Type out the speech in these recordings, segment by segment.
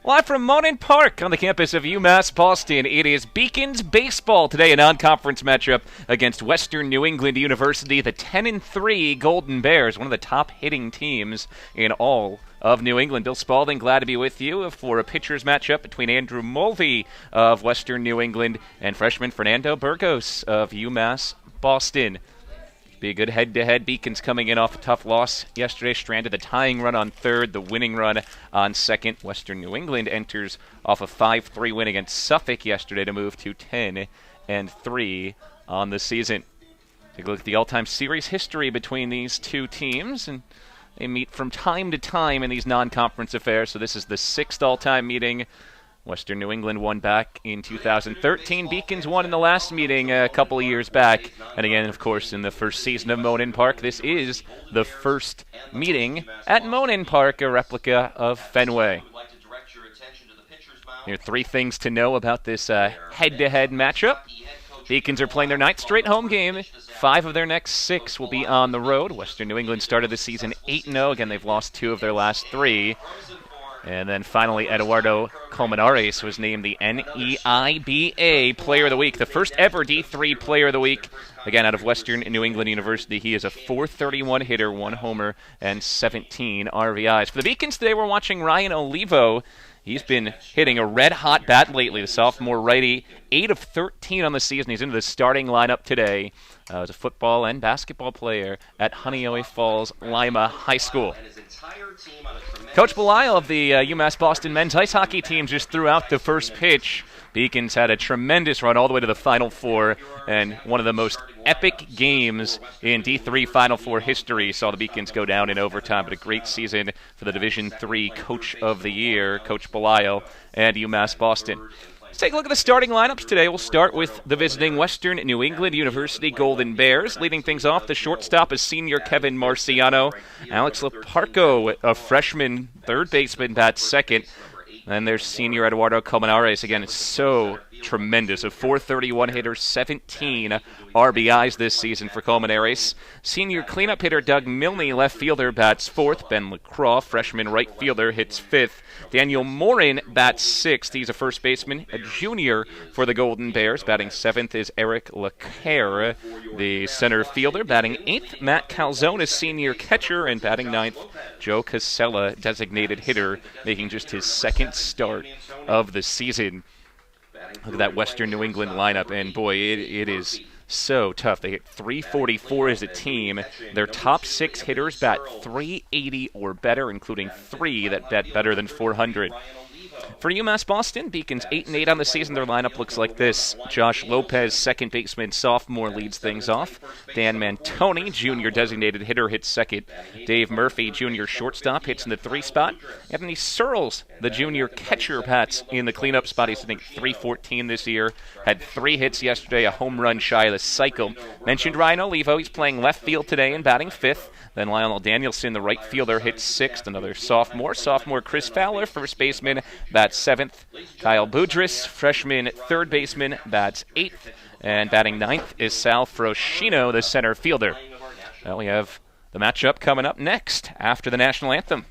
Live from Monin Park on the campus of UMass Boston, it is Beacons Baseball today, a non-conference matchup against Western New England University, the 10-3 Golden Bears, one of the top hitting teams in all of New England. Bill Spalding, glad to be with you for a pitchers matchup between Andrew Mulvey of Western New England and freshman Fernando Burgos of UMass Boston. Be a good head-to-head. Beacons coming in off a tough loss yesterday, stranded the tying run on third, the winning run on second. Western New England enters off a 5-3 win against Suffolk yesterday to move to 10-3 on the season. Take a look at the all-time series history between these two teams, and they meet from time to time in these non-conference affairs. So this is the sixth all-time meeting. Western New England won back in 2013. Beacons won in the last meeting a couple of years back. And again, of course, in the first season of Monin Park, this is the first meeting at Monin Park, a replica of Fenway. Here are three things to know about this head-to-head matchup. Beacons are playing their ninth straight home game. 5 of their next 6 will be on the road. Western New England started the season 8-0. Again, they've lost 2 of their last 3. And then finally, Eduardo Colmenares was named the NEIBA Player of the Week, the first ever D3 Player of the Week. Again, out of Western New England University, he is a .431 hitter, 1 homer, and 17 RBIs. For the Beacons today, we're watching Ryan Olivo. He's been hitting a red-hot bat lately, the sophomore righty, 8 of 13 on the season. He's into the starting lineup today. As a football and basketball player at Honeoye Falls Lima High School. Coach Belial of the UMass Boston men's ice hockey team just threw out the first pitch. Beacons had a tremendous run all the way to the Final Four, and one of the most epic games in D3 Final Four history saw the Beacons go down in overtime. But a great season for the Division III Coach of the Year, Coach Belial, and UMass Boston. Let's take a look at the starting lineups today. We'll start with the visiting Western New England University Golden Bears. Leading things off, the shortstop is senior Kevin Marciano. Alex Leparco, a freshman third baseman, bats second. Then there's senior Eduardo Colmenares. Again, it's so tremendous. A .431 hitter, 17 RBIs this season for Colmenares. Senior cleanup hitter Doug Milne, left fielder, bats fourth. Ben LaCroix, freshman right fielder, hits fifth. Daniel Morin bats sixth. He's a first baseman, a junior for the Golden Bears. Batting seventh is Eric Lacaire, the center fielder. Batting eighth, Matt Calzone, a senior catcher. And batting ninth, Joe Casella, designated hitter, making just his second start of the season. Look at that Western New England lineup, and boy, it is so tough. They hit .344 as a team. Their top 6 hitters bat .380 or better, including 3 that bat better than .400. For UMass Boston, Beacons 8-8 on the season. Their lineup looks like this. Josh Lopez, second baseman, sophomore, leads things off. Dan Mantoni, junior designated hitter, hits second. Dave Murphy, junior shortstop, hits in the 3 spot. Anthony Searles, the junior catcher, bats in the cleanup spot. He's hitting .314 this year. Had 3 hits yesterday, a home run shy of the cycle. Mentioned Ryan Olivo. He's playing left field today and batting 5th. Then Lionel Danielson, the right fielder, hits 6th. Another sophomore. Sophomore Chris Fowler, first baseman, bats 7th. Kyle Boudris, freshman third baseman, bats 8th. And batting 9th is Sal Froscino, the center fielder. Well, we have the matchup coming up next after the national anthem.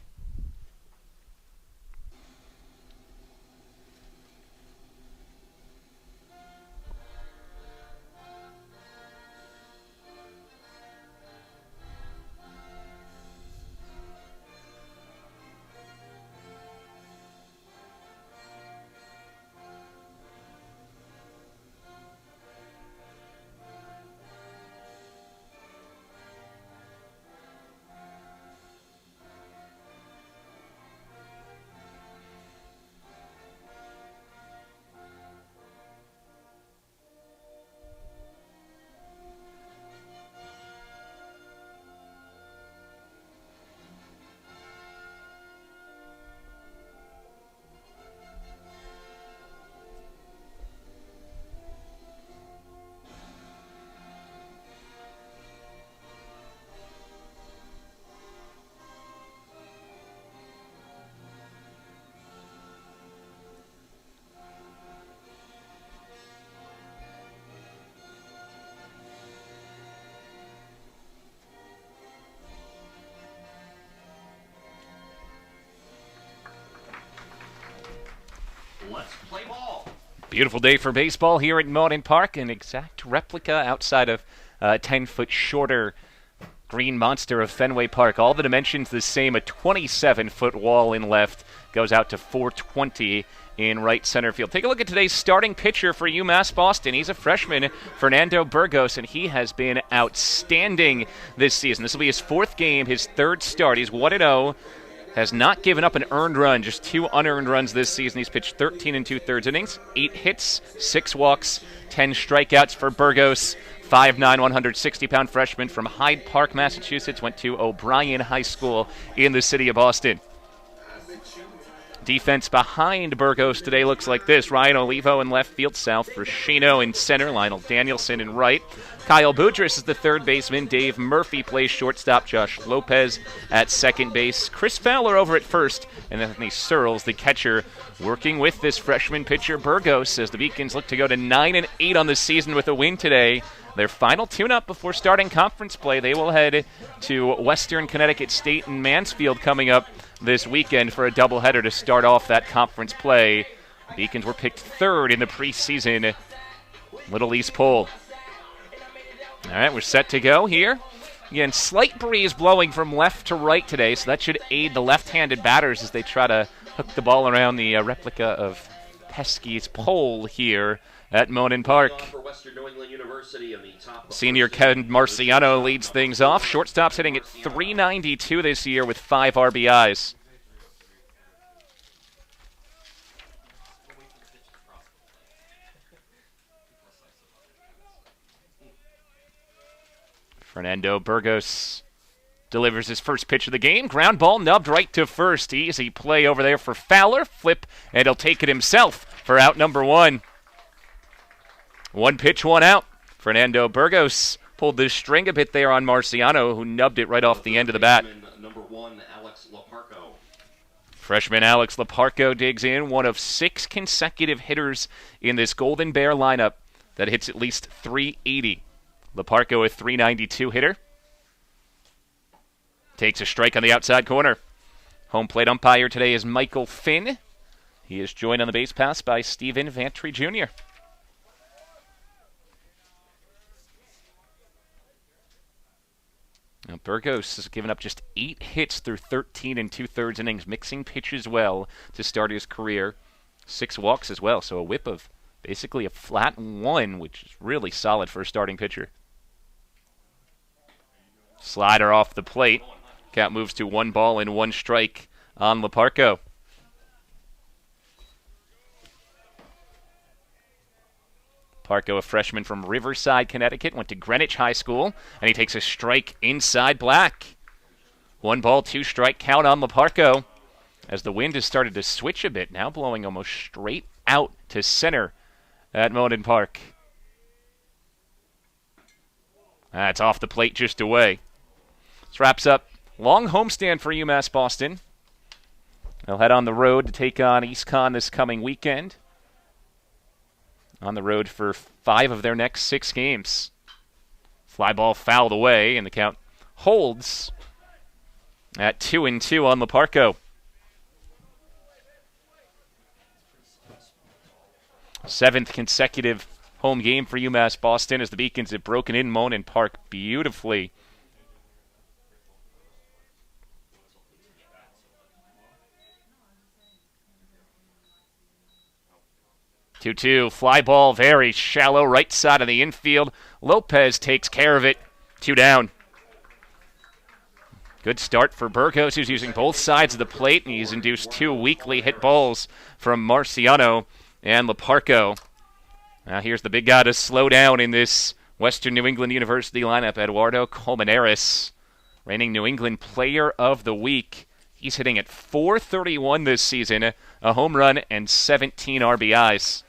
Beautiful day for baseball here at Mound Park. An exact replica outside of 10-foot shorter green monster of Fenway Park. All the dimensions the same. A 27-foot wall in left goes out to 420 in right center field. Take a look at today's starting pitcher for UMass Boston. He's a freshman, Fernando Burgos, and he has been outstanding this season. This will be his fourth game, his third start. He's 1-0. Has not given up an earned run, just 2 unearned runs this season. He's pitched 13 2/3 innings, 8 hits, 6 walks, 10 strikeouts for Burgos. 5'9", 160-pound freshman from Hyde Park, Massachusetts, went to O'Brien High School in the city of Boston. Defense behind Burgos today looks like this. Ryan Olivo in left field, South Frashino in center, Lionel Danielson in right. Kyle Boudris is the third baseman. Dave Murphy plays shortstop. Josh Lopez at second base. Chris Fowler over at first. And Anthony Searles, the catcher, working with this freshman pitcher Burgos as the Beacons look to go to 9-8 on the season with a win today. Their final tune-up before starting conference play. They will head to Western Connecticut State in Mansfield coming up this weekend for a doubleheader to start off that conference play. Beacons were picked third in the preseason Little East poll. All right, we're set to go here. Again, slight breeze blowing from left to right today, so that should aid the left-handed batters as they try to hook the ball around the replica of Pesky's pole here at Monin Park. Senior Ken Marciano leads things off. Shortstop's hitting at .392 this year with 5 RBIs. Fernando Burgos delivers his first pitch of the game. Ground ball nubbed right to first. Easy play over there for Fowler. Flip, and he'll take it himself for out number 1. 1 pitch, 1 out. Fernando Burgos pulled the string a bit there on Marciano, who nubbed it right off the end of the bat. Freshman Alex Leparco digs in, one of 6 consecutive hitters in this Golden Bear lineup that hits at least .380. Leparco, a .392 hitter. Takes a strike on the outside corner. Home plate umpire today is Michael Finn. He is joined on the base pass by Stephen Vantry Jr. Now Burgos has given up just 8 hits through 13 2/3 innings, mixing pitches well to start his career. 6 walks as well, so a whip of basically a flat 1, which is really solid for a starting pitcher. Slider off the plate. Count moves to 1 ball and 1 strike on Leparco. Leparco, a freshman from Riverside, Connecticut, went to Greenwich High School, and he takes a strike inside black. 1 ball, 2 strike count on Leparco as the wind has started to switch a bit, now blowing almost straight out to center at Monin Park. That's off the plate just away. This wraps up long homestand for UMass Boston. They'll head on the road to take on East Con this coming weekend. On the road for 5 of their next 6 games. Fly ball fouled away, and the count holds at 2-2 on Leparco. 7th consecutive home game for UMass Boston as the Beacons have broken in Monin Park beautifully. Two, fly ball, very shallow, right side of the infield. Lopez takes care of it. 2 down. Good start for Burgos, who's using both sides of the plate, and he's induced 2 weakly hit balls from Marciano and Leparco. Now here's the big guy to slow down in this Western New England University lineup, Eduardo Colmenares, reigning New England Player of the Week. He's hitting at .431 this season, a home run and 17 RBIs.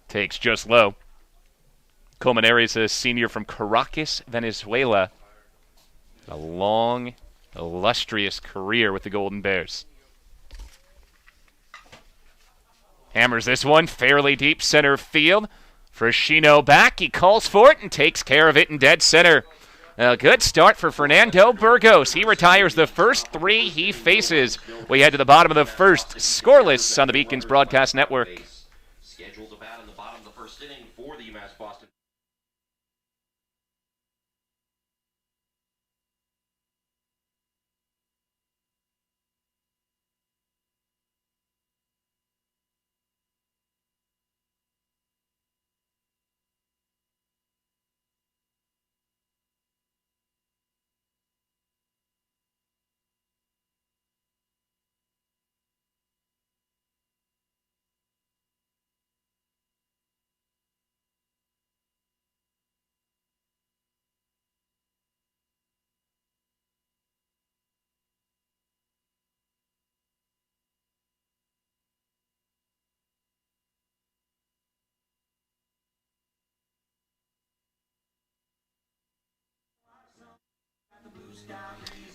Takes just low. Colmenares, a senior from Caracas, Venezuela. A long, illustrious career with the Golden Bears. Hammers this one, fairly deep center field. Frashino back, he calls for it and takes care of it in dead center. A good start for Fernando Burgos. He retires the first three he faces. We head to the bottom of the first, scoreless on the Beacons Broadcast Network. Scheduled to bat in the bottom of the first inning for the UMass Boston.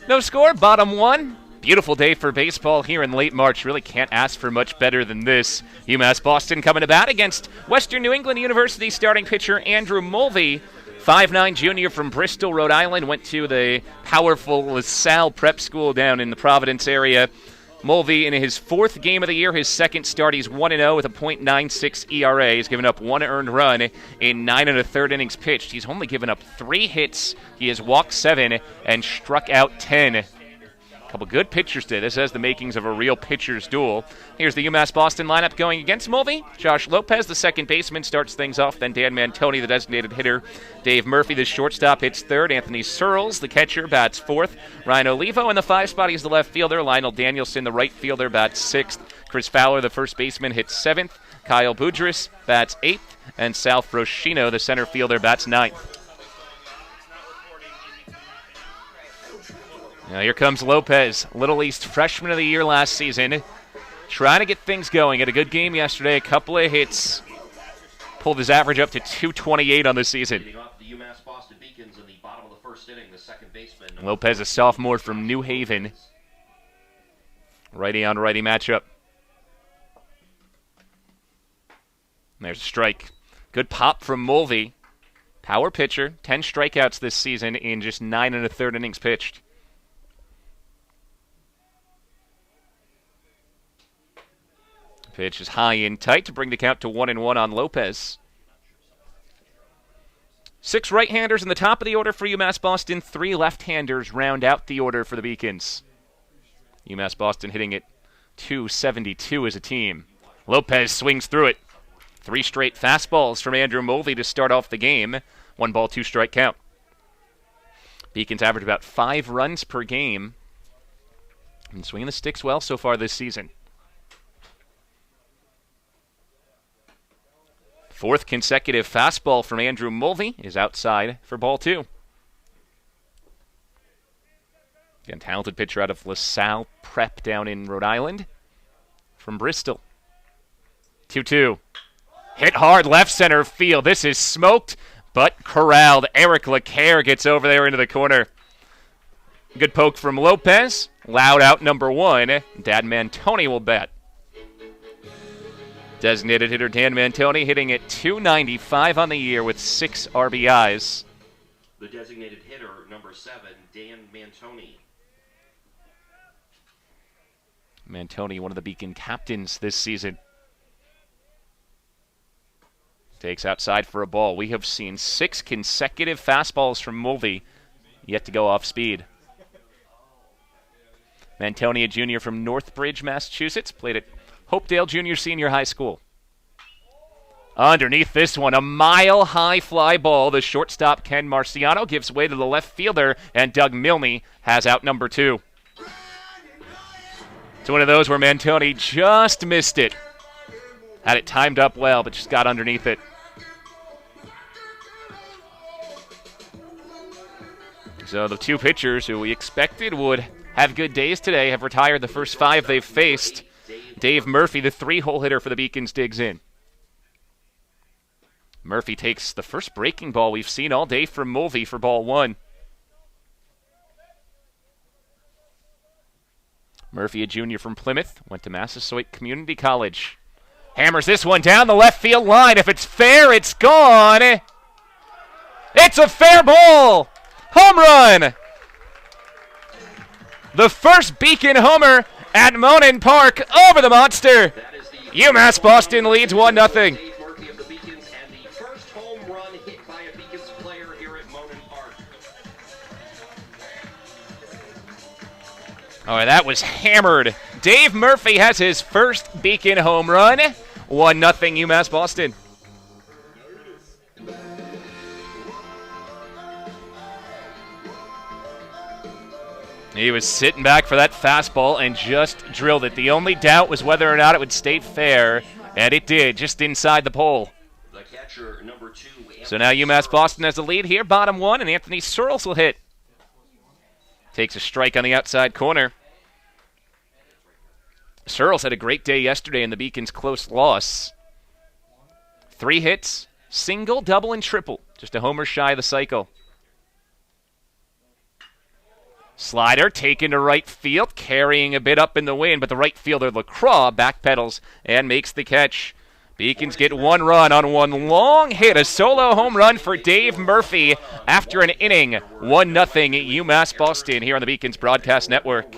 No score, bottom one. Beautiful day for baseball here in late March. Really can't ask for much better than this. UMass Boston coming to bat against Western New England University starting pitcher Andrew Mulvey. 5'9" junior from Bristol, Rhode Island, went to the powerful LaSalle Prep School down in the Providence area. Mulvey in his fourth game of the year, his second start, he's 1-0 with a .96 ERA. He's given up one earned run in 9 1/3 innings pitched. He's only given up 3 hits. He has walked 7 and struck out 10. A couple good pitchers today. This has the makings of a real pitcher's duel. Here's the UMass Boston lineup going against Mulvey. Josh Lopez, the second baseman, starts things off. Then Dan Mantoni, the designated hitter. Dave Murphy, the shortstop, hits third. Anthony Searles, the catcher, bats fourth. Ryan Olivo in the 5 spot. He's the left fielder. Lionel Danielson, the right fielder, bats sixth. Chris Fowler, the first baseman, hits seventh. Kyle Boudris bats eighth. And Sal Froscino, the center fielder, bats ninth. Now here comes Lopez, Little East Freshman of the Year last season. Trying to get things going. Had a good game yesterday, a couple of hits. Pulled his average up to .228 on the season. Lopez, a sophomore from New Haven. Righty on righty matchup. There's a strike. Good pop from Mulvey. Power pitcher, 10 strikeouts this season in just 9 1/3 innings pitched. Pitch is high and tight to bring the count to 1-1 on Lopez. 6 right-handers in the top of the order for UMass Boston. 3 left-handers round out the order for the Beacons. UMass Boston hitting at .272 as a team. Lopez swings through it. 3 straight fastballs from Andrew Mulvey to start off the game. 1 ball, 2 strike count. Beacons average about 5 runs per game. And swinging the sticks well so far this season. 4th consecutive fastball from Andrew Mulvey is outside for ball 2. Again, talented pitcher out of LaSalle Prep down in Rhode Island from Bristol. 2-2. Hit hard left center field. This is smoked but corralled. Eric LeCaire gets over there into the corner. Good poke from Lopez. Loud out number 1. Dad Mantoni will bat. Designated hitter Dan Mantoni hitting at .295 on the year with 6 RBIs. The designated hitter, number 7, Dan Mantoni. Mantoni, one of the Beacon captains this season. Takes outside for a ball. We have seen 6 consecutive fastballs from Mulvey, yet to go off speed. Mantoni, a junior from Northbridge, Massachusetts, played at Hopedale Junior Senior High School. Underneath this one, a mile-high fly ball. The shortstop, Ken Marciano, gives way to the left fielder, and Doug Milne has out number 2. It's one of those where Mantoni just missed it. Had it timed up well, but just got underneath it. So the 2 pitchers who we expected would have good days today have retired the first 5 they've faced. Dave Murphy, the 3-hole hitter for the Beacons, digs in. Murphy takes the first breaking ball we've seen all day from Mulvey for ball 1. Murphy, a junior from Plymouth, went to Massasoit Community College. Hammers this one down the left field line. If it's fair, it's gone. It's a fair ball. Home run! The first Beacon homer at Monin Park over the monster. UMass Boston leads 1-0. Oh, that was hammered. Dave Murphy has his first Beacon home run. 1-0 UMass Boston. He was sitting back for that fastball and just drilled it. The only doubt was whether or not it would stay fair, and it did, just inside the pole. The catcher, number 2, so now UMass Boston has the lead here, bottom 1, and Anthony Searles will hit. Takes a strike on the outside corner. Searles had a great day yesterday in the Beacon's close loss. 3 hits, single, double, and triple. Just a homer shy of the cycle. Slider taken to right field, carrying a bit up in the wind, but the right fielder LaCroix backpedals and makes the catch. Beacons get 1 run on 1 long hit, a solo home run for Dave Murphy after an inning. 1-0 UMass Boston here on the Beacons Broadcast Network.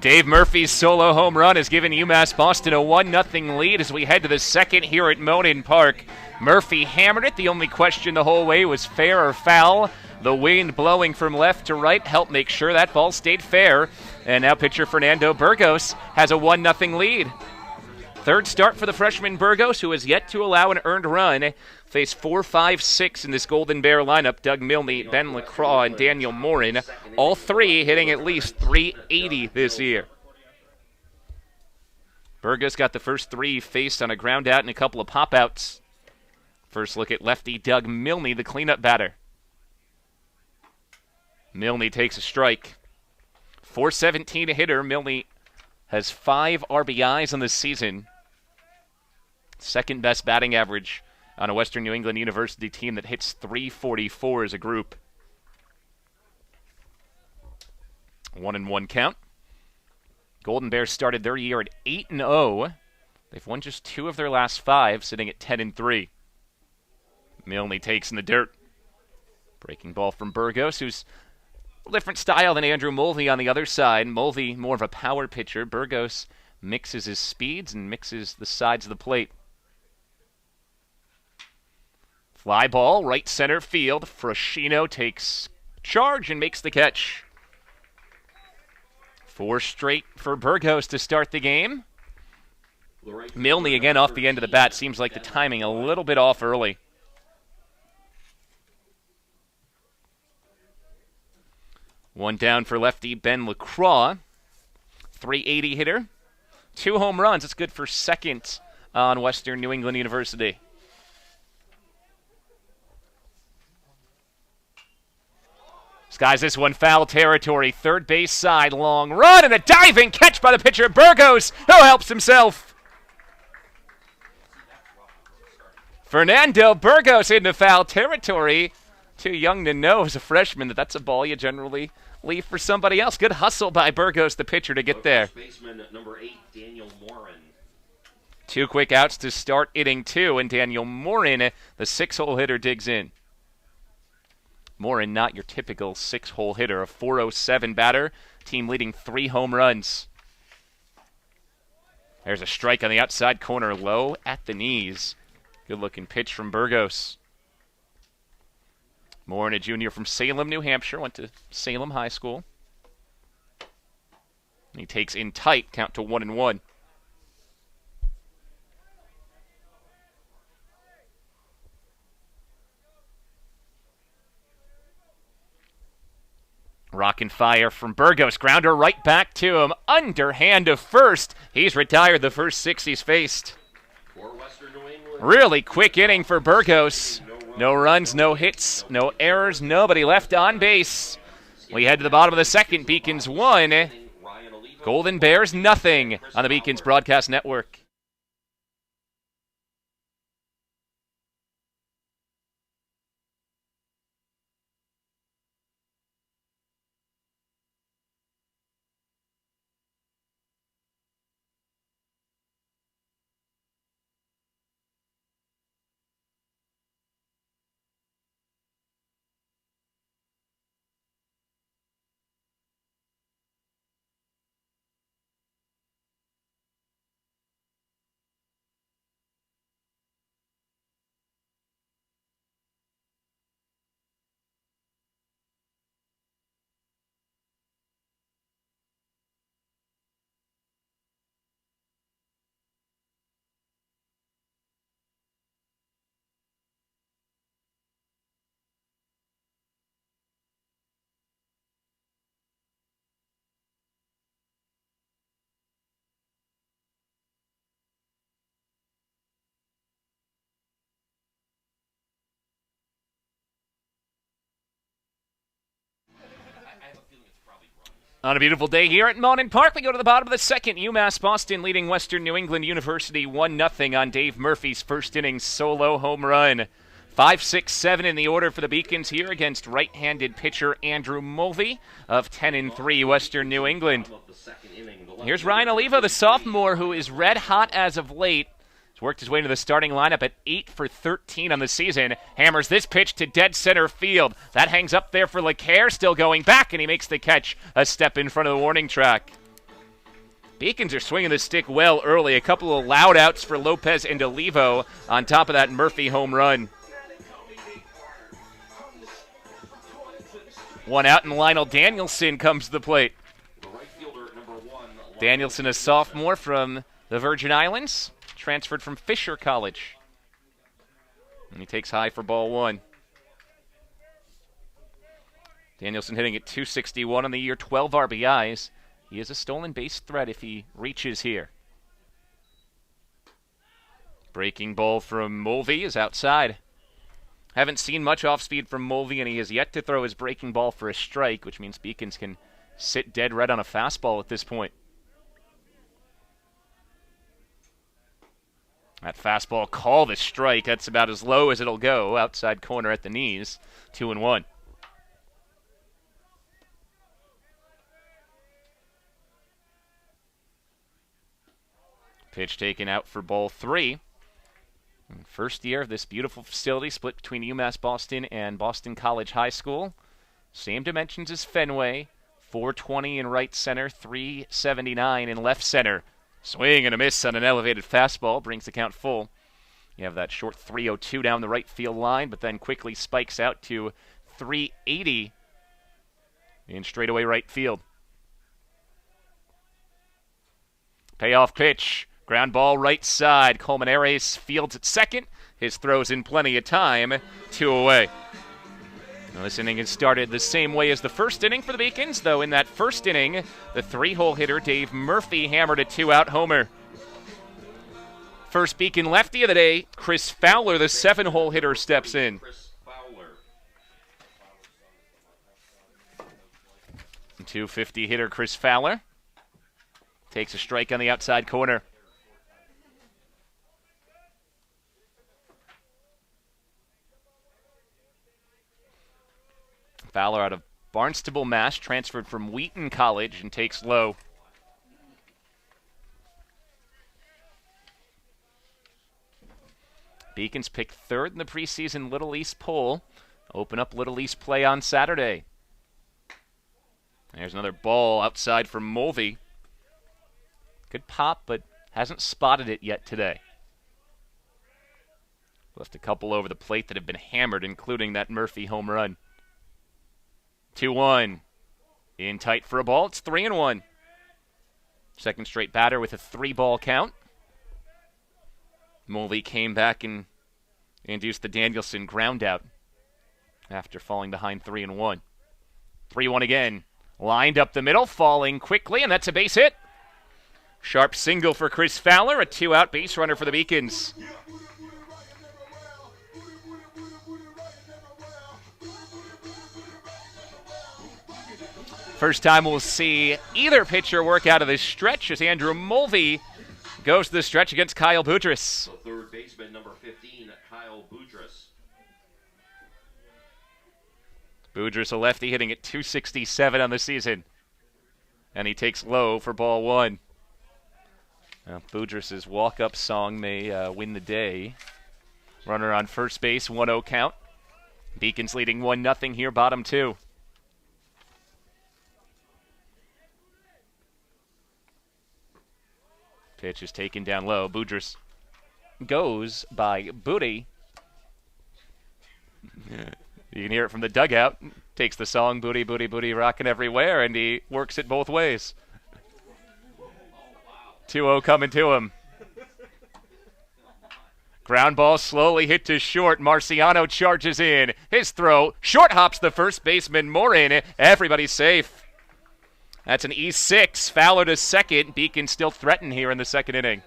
Dave Murphy's solo home run has given UMass Boston a 1-0 lead as we head to the second here at Monin Park. Murphy hammered it. The only question the whole way was fair or foul. The wind blowing from left to right helped make sure that ball stayed fair. And now pitcher Fernando Burgos has a 1-0 lead. Third start for the freshman Burgos, who has yet to allow an earned run. Faced 4, 5, 6 in this Golden Bear lineup. Doug Milne, Ben LaCroix, and Daniel Morin. All 3 hitting at least .380 this year. Burgos got the first 3 faced on a ground out and a couple of pop-outs. First look at lefty Doug Milne, the cleanup batter. Milne takes a strike. .417 hitter. Milne has 5 RBIs on the season. Second best batting average on a Western New England University team that hits .344 as a group. 1-1 count. Golden Bears started their year at 8-0. They've won just 2 of their last 5, sitting at 10-3. Milne takes in the dirt. Breaking ball from Burgos, who's a different style than Andrew Mulvey on the other side. Mulvey more of a power pitcher. Burgos mixes his speeds and mixes the sides of the plate. Fly ball, right center field. Frashino takes charge and makes the catch. 4 straight for Burgos to start the game. Milne again off the end of the bat. Seems like the timing a little bit off early. One down for lefty Ben LaCroix. .380 hitter. 2 home runs. It's good for second on Western New England University. Skies this one foul territory. Third base side, long run, and a diving catch by the pitcher Burgos, who helps himself. Fernando Burgos into foul territory. Too young to know as a freshman that that's a ball you generally leave for somebody else. Good hustle by Burgos, the pitcher, to get there. Baseman number 8, Daniel Morin. 2 quick outs to start inning 2, and Daniel Morin, the 6-hole hitter, digs in. Morin, not your typical 6-hole hitter, a .407 batter, team leading 3 home runs. There's a strike on the outside corner, low at the knees. Good-looking pitch from Burgos. Morin, a junior from Salem, New Hampshire, went to Salem High School. He takes in tight, count to 1-1. Rockin' fire from Burgos. Grounder right back to him. Underhand to first. He's retired the first 6 he's faced. Really quick inning for Burgos. No runs, no hits, no errors, nobody left on base. We head to the bottom of the second. Beacons 1, Golden Bears nothing on the Beacons Broadcast Network. On a beautiful day here at Monon Park, we go to the bottom of the second. UMass Boston leading Western New England University 1-0 on Dave Murphy's first inning solo home run. 5, 6, 7 in the order for the Beacons here against right-handed pitcher Andrew Mulvey of 10-3 Western New England. Here's Ryan Oliva, the sophomore, who is red hot as of late. Worked his way into the starting lineup at 8 for 13 on the season. Hammers this pitch to dead center field. That hangs up there for LeCaire, still going back, and he makes the catch a step in front of the warning track. Beacons are swinging the stick well early. A couple of loud outs for Lopez and Olivo on top of that Murphy home run. 1 out, and Lionel Danielson comes to the plate. Danielson, a sophomore from the Virgin Islands. Transferred from Fisher College. And he takes high for ball 1. Danielson hitting at .261 on the year, 12 RBIs. He is a stolen base threat if he reaches here. Breaking ball from Mulvey is outside. Haven't seen much off speed from Mulvey, and he has yet to throw his breaking ball for a strike, which means Beacons can sit dead red on a fastball at this point. That fastball called a strike. That's about as low as it'll go. Outside corner at the knees. 2-1. Pitch taken out for ball 3. First year of this beautiful facility split between UMass Boston and Boston College High School. Same dimensions as Fenway. 420 in right center, 379 in left center. Swing and a miss on an elevated fastball, brings the count full. You have that short 302 down the right field line, but then quickly spikes out to 380 in straightaway right field. Payoff pitch, ground ball right side. Colmenares fields at second. His throw's in plenty of time. 2 away. Now this inning has started the same way as the first inning for the Beacons, though in that first inning, the 3-hole hitter Dave Murphy hammered a 2-out homer. First Beacon lefty of the day, Chris Fowler, the 7-hole hitter, steps in. 250 hitter Chris Fowler takes a strike on the outside corner. Fowler out of Barnstable, Mass., transferred from Wheaton College and takes low. Beacons picked third in the preseason Little East poll. Open up Little East play on Saturday. There's another ball outside for Mulvey. Good pop, but hasn't spotted it yet today. Left a couple over the plate that have been hammered, including that Murphy home run. 2-1. In tight for a ball. It's 3-1. Second straight batter with a 3-ball count. Mulvey came back and induced the Danielson ground out after falling behind 3-1. 3-1 again. Lined up the middle, falling quickly, and that's a base hit. Sharp single for Chris Fowler, a 2-out base runner for the Beacons. First time we'll see either pitcher work out of this stretch as Andrew Mulvey goes to the stretch against Kyle Boudreaux. The third baseman, number 15, Kyle Boudreaux. Boudreaux, a lefty, hitting at .267 on the season. And he takes low for ball one. Now, Boudreaux's walk-up song may win the day. Runner on first base, 1-0 count. Beacons leading 1-0 here, bottom two. Pitch is taken down low. Boudreaux goes by Booty. You can hear it from the dugout. Takes the song, Booty, Booty, Booty, rockin' everywhere, and he works it both ways. 2-0 coming to him. Ground ball slowly hit to short. Marciano charges in. His throw. Short hops the first baseman. Morin. Everybody's safe. That's an E6. Fowler to second. Beacon still threatened here in the second inning.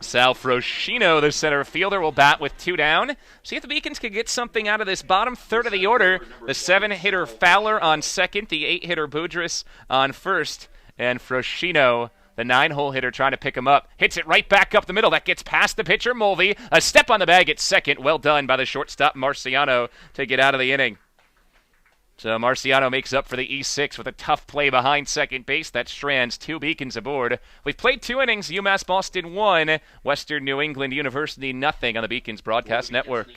Sal Froscino, the center fielder, will bat with 2 down. See if the Beacons can get something out of this bottom third of the order. The 7-hitter Fowler on second, the 8-hitter Boudreaux on first, and Froscino, the 9-hole hitter, trying to pick him up. Hits it right back up the middle. That gets past the pitcher, Mulvey. A step on the bag at second. Well done by the shortstop, Marciano, to get out of the inning. So Marciano makes up for the E6 with a tough play behind second base. That strands 2 Beacons aboard. We've played 2 innings. UMass Boston 1, Western New England University 0 on the Beacons Broadcast Network.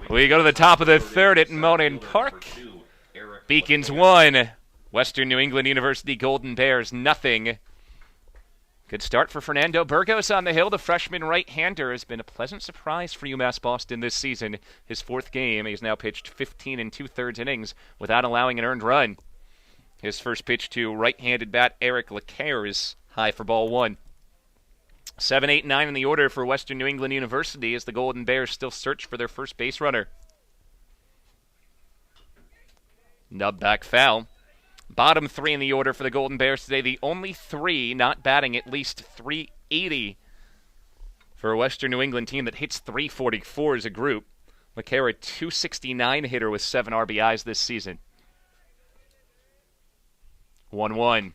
We go to the top of the third at Monin Park. Beacons 1, Western New England University Golden Bears 0. Good start for Fernando Burgos on the hill. The freshman right-hander has been a pleasant surprise for UMass Boston this season. His 4th game, he's now pitched 15 2/3 innings without allowing an earned run. His first pitch to right-handed bat Eric LeCaire is high for ball 1. 7, 8, 9 in the order for Western New England University as the Golden Bears still search for their first base runner. Nub back foul. Bottom 3 in the order for the Golden Bears today. The only 3 not batting at least .380 for a Western New England team that hits .344 as a group. LeCaire, a .269 hitter with 7 RBIs this season. 1-1.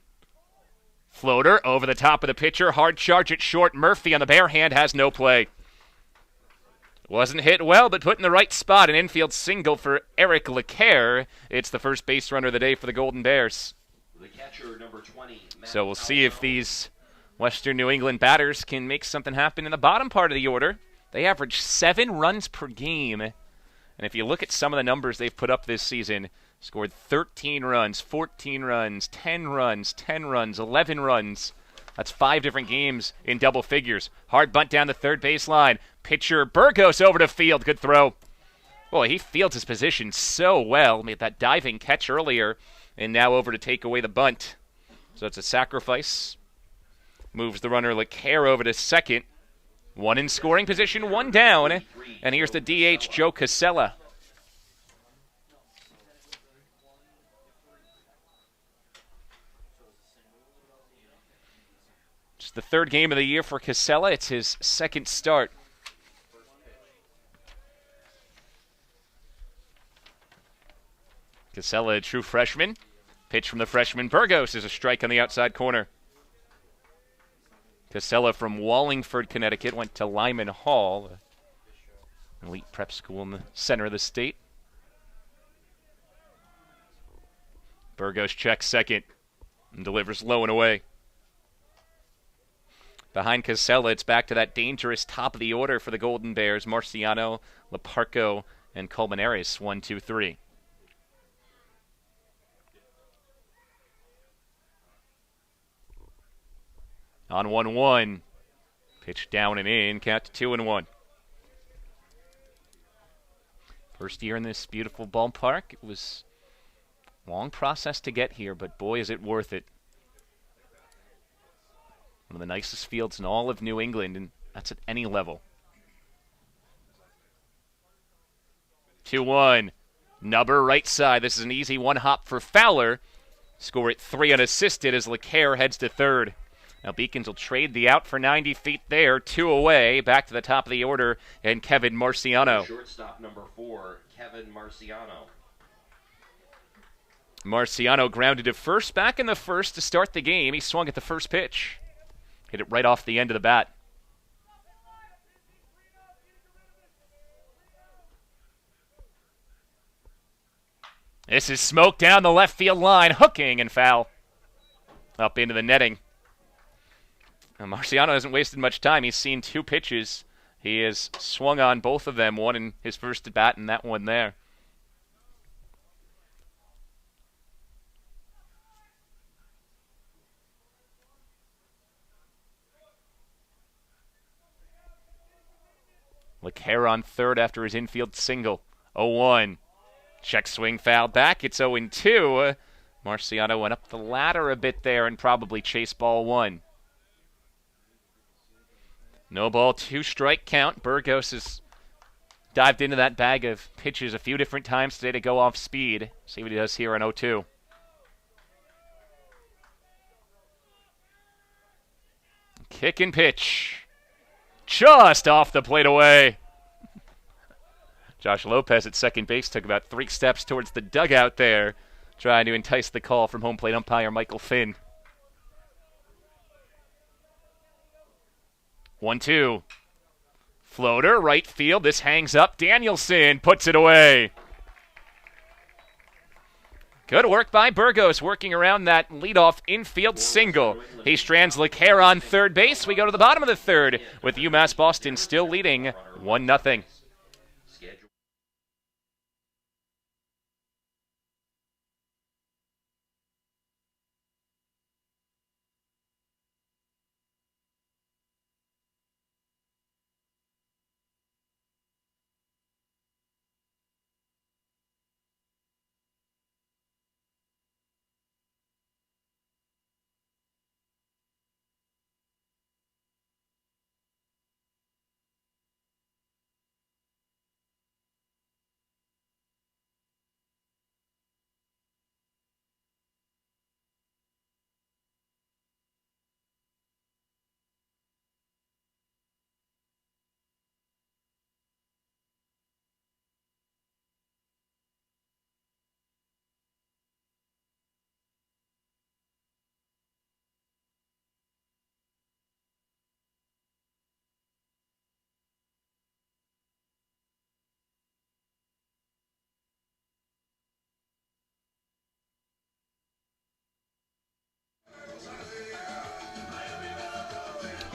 Floater over the top of the pitcher. Hard charge at short. Murphy on the bare hand has no play. Wasn't hit well, but put in the right spot. An infield single for Eric LeCaire. It's the first base runner of the day for the Golden Bears. The catcher, number 20, So we'll see if these Western New England batters can make something happen in the bottom part of the order. They average 7 runs per game. And if you look at some of the numbers they've put up this season, scored 13 runs, 14 runs, 10 runs, 10 runs, 11 runs. That's 5 different games in double figures. Hard bunt down the third baseline. Pitcher Burgos over to field. Good throw. Boy, he fields his position so well. Made that diving catch earlier, and now over to take away the bunt. So it's a sacrifice. Moves the runner LeCaire over to second. 1 in scoring position, 1 down. And here's the DH, Joe Casella. It's the 3rd game of the year for Casella. It's his 2nd start. Casella, a true freshman. Pitch from the freshman Burgos is a strike on the outside corner. Casella from Wallingford, Connecticut, went to Lyman Hall, an elite prep school in the center of the state. Burgos checks second and delivers low and away. Behind Casella, it's back to that dangerous top of the order for the Golden Bears. Marciano, Leparco, and Colmenares, 1, 2, 3. On 1-1. Pitch down and in. Count to 2-1. First year in this beautiful ballpark. It was a long process to get here, but boy, is it worth it. One of the nicest fields in all of New England, and that's at any level. 2-1. Nubber right side. This is an easy one hop for Fowler. Score it 3 unassisted as LeCaire heads to third. Now Beacons will trade the out for 90 feet there. 2 away. Back to the top of the order. And Kevin Marciano. Shortstop number 4, Kevin Marciano. Marciano grounded to first. Back in the first to start the game. He swung at the first pitch. Hit it right off the end of the bat. This is smoked down the left field line. Hooking and foul. Up into the netting. Now, Marciano hasn't wasted much time. He's seen 2 pitches. He has swung on both of them. One in his first at bat and that one there. LeCaire on third after his infield single. 0-1. Check swing foul back. It's 0-2. Marciano went up the ladder a bit there and probably chased ball 1. No ball, 2 strike count. Burgos has dived into that bag of pitches a few different times today to go off speed. See what he does here on 0-2. Kick and pitch. Just off the plate away. Josh Lopez at second base took about 3 steps towards the dugout there, trying to entice the call from home plate umpire Michael Finn. 1-2. Floater, right field. This hangs up. Danielson puts it away. Good work by Burgos, working around that leadoff infield single. He strands LeCaire on third base. We go to the bottom of the third with UMass Boston still leading 1-0.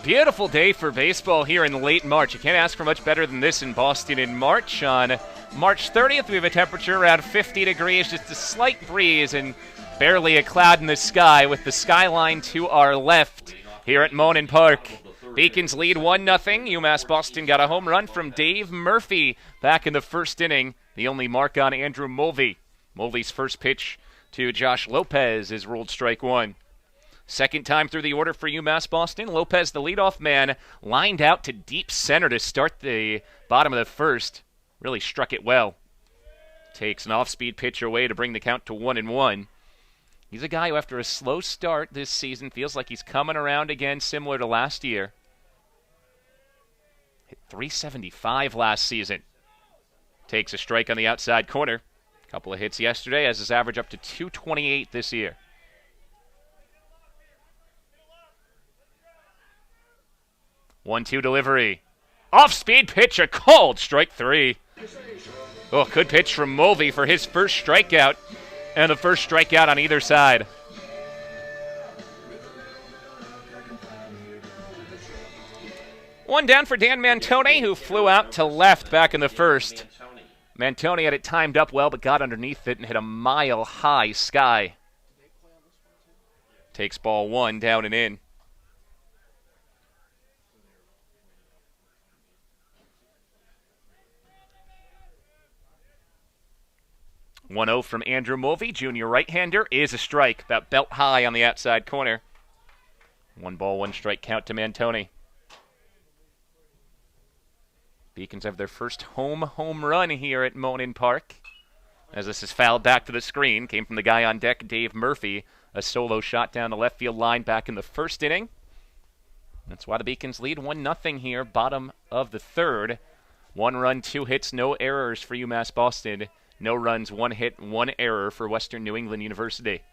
Beautiful day for baseball here in late March. You can't ask for much better than this in Boston in March. On March 30th, we have a temperature around 50 degrees, just a slight breeze and barely a cloud in the sky with the skyline to our left here at Monin Park. Beacons lead 1-0. UMass Boston got a home run from Dave Murphy back in the first inning, the only mark on Andrew Mulvey. Mulvey's first pitch to Josh Lopez is ruled strike one. Second time through the order for UMass Boston. Lopez, the leadoff man, lined out to deep center to start the bottom of the first. Really struck it well. Takes an off-speed pitch away to bring the count to 1-1. He's a guy who, after a slow start this season, feels like he's coming around again, similar to last year. Hit .375 last season. Takes a strike on the outside corner. Couple of hits yesterday, as his average up to .228 this year. 1-2 delivery. Off-speed pitch, a called strike three. Oh, good pitch from Mulvey for his first strikeout, and the first strikeout on either side. One down for Dan Mantone, who flew out to left back in the first. Mantone had it timed up well, but got underneath it and hit a mile-high sky. Takes ball one, down and in. 1-0 from Andrew Mulvey, junior right-hander, is a strike, about belt high on the outside corner. 1-1 count to Mantone. Beacons have their first home run here at Monin Park. As this is fouled back to the screen, came from the guy on deck, Dave Murphy. A solo shot down the left field line back in the first inning. That's why the Beacons lead 1-0 here, bottom of the third. 1 run, 2 hits, no errors for UMass Boston. No runs, 1 hit, 1 error for Western New England University.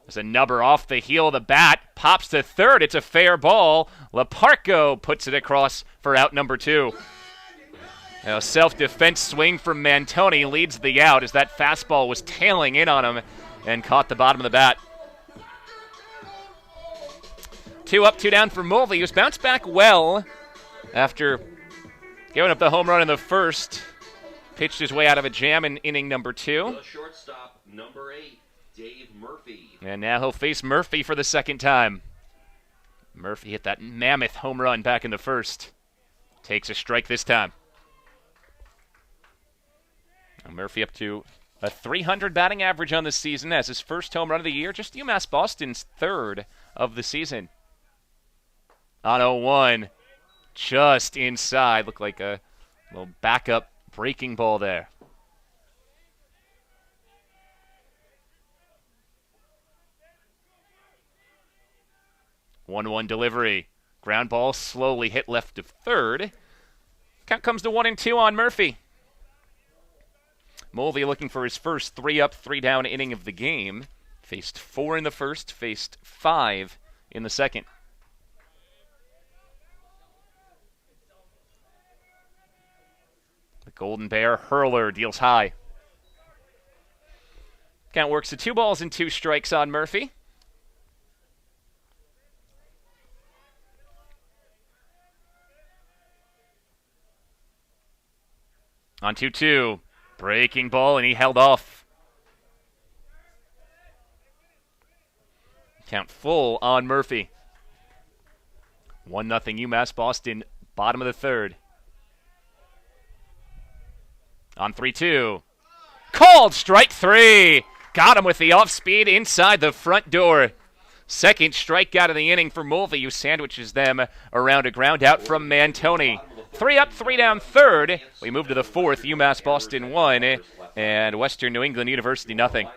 There's a nubber off the heel of the bat. Pops to third. It's a fair ball. Laparco puts it across for out number 2. Now, self-defense swing from Mantone leads the out as that fastball was tailing in on him and caught the bottom of the bat. 2 up, 2 down for Mulvey, who's bounced back well after giving up the home run in the first. Pitched his way out of a jam in inning number 2. The shortstop, number 8, Dave Murphy. And now he'll face Murphy for the second time. Murphy hit that mammoth home run back in the first. Takes a strike this time. Now Murphy up to a .300 batting average on the season as his first home run of the year. Just UMass Boston's third of the season. On 0-1. Just inside. Looked like a little backup breaking ball there. One delivery. Ground ball slowly hit left of third. Count comes to 1-2 on Murphy. Mulvey looking for his first 3 up, 3 down inning of the game. Faced 4 in the first, faced 5 in the second. The Golden Bear hurler deals high. Count works to 2 balls and 2 strikes on Murphy. On 2-2. Breaking ball, and he held off. Count full on Murphy. 1-0 UMass Boston, bottom of the third. On 3-2. Called strike 3. Got him with the off-speed inside the front door. Second strikeout of the inning for Mulvey, who sandwiches them around a ground out from Mantone. 3 up, 3 down third. We move to the fourth. UMass Boston 1 and Western New England University nothing.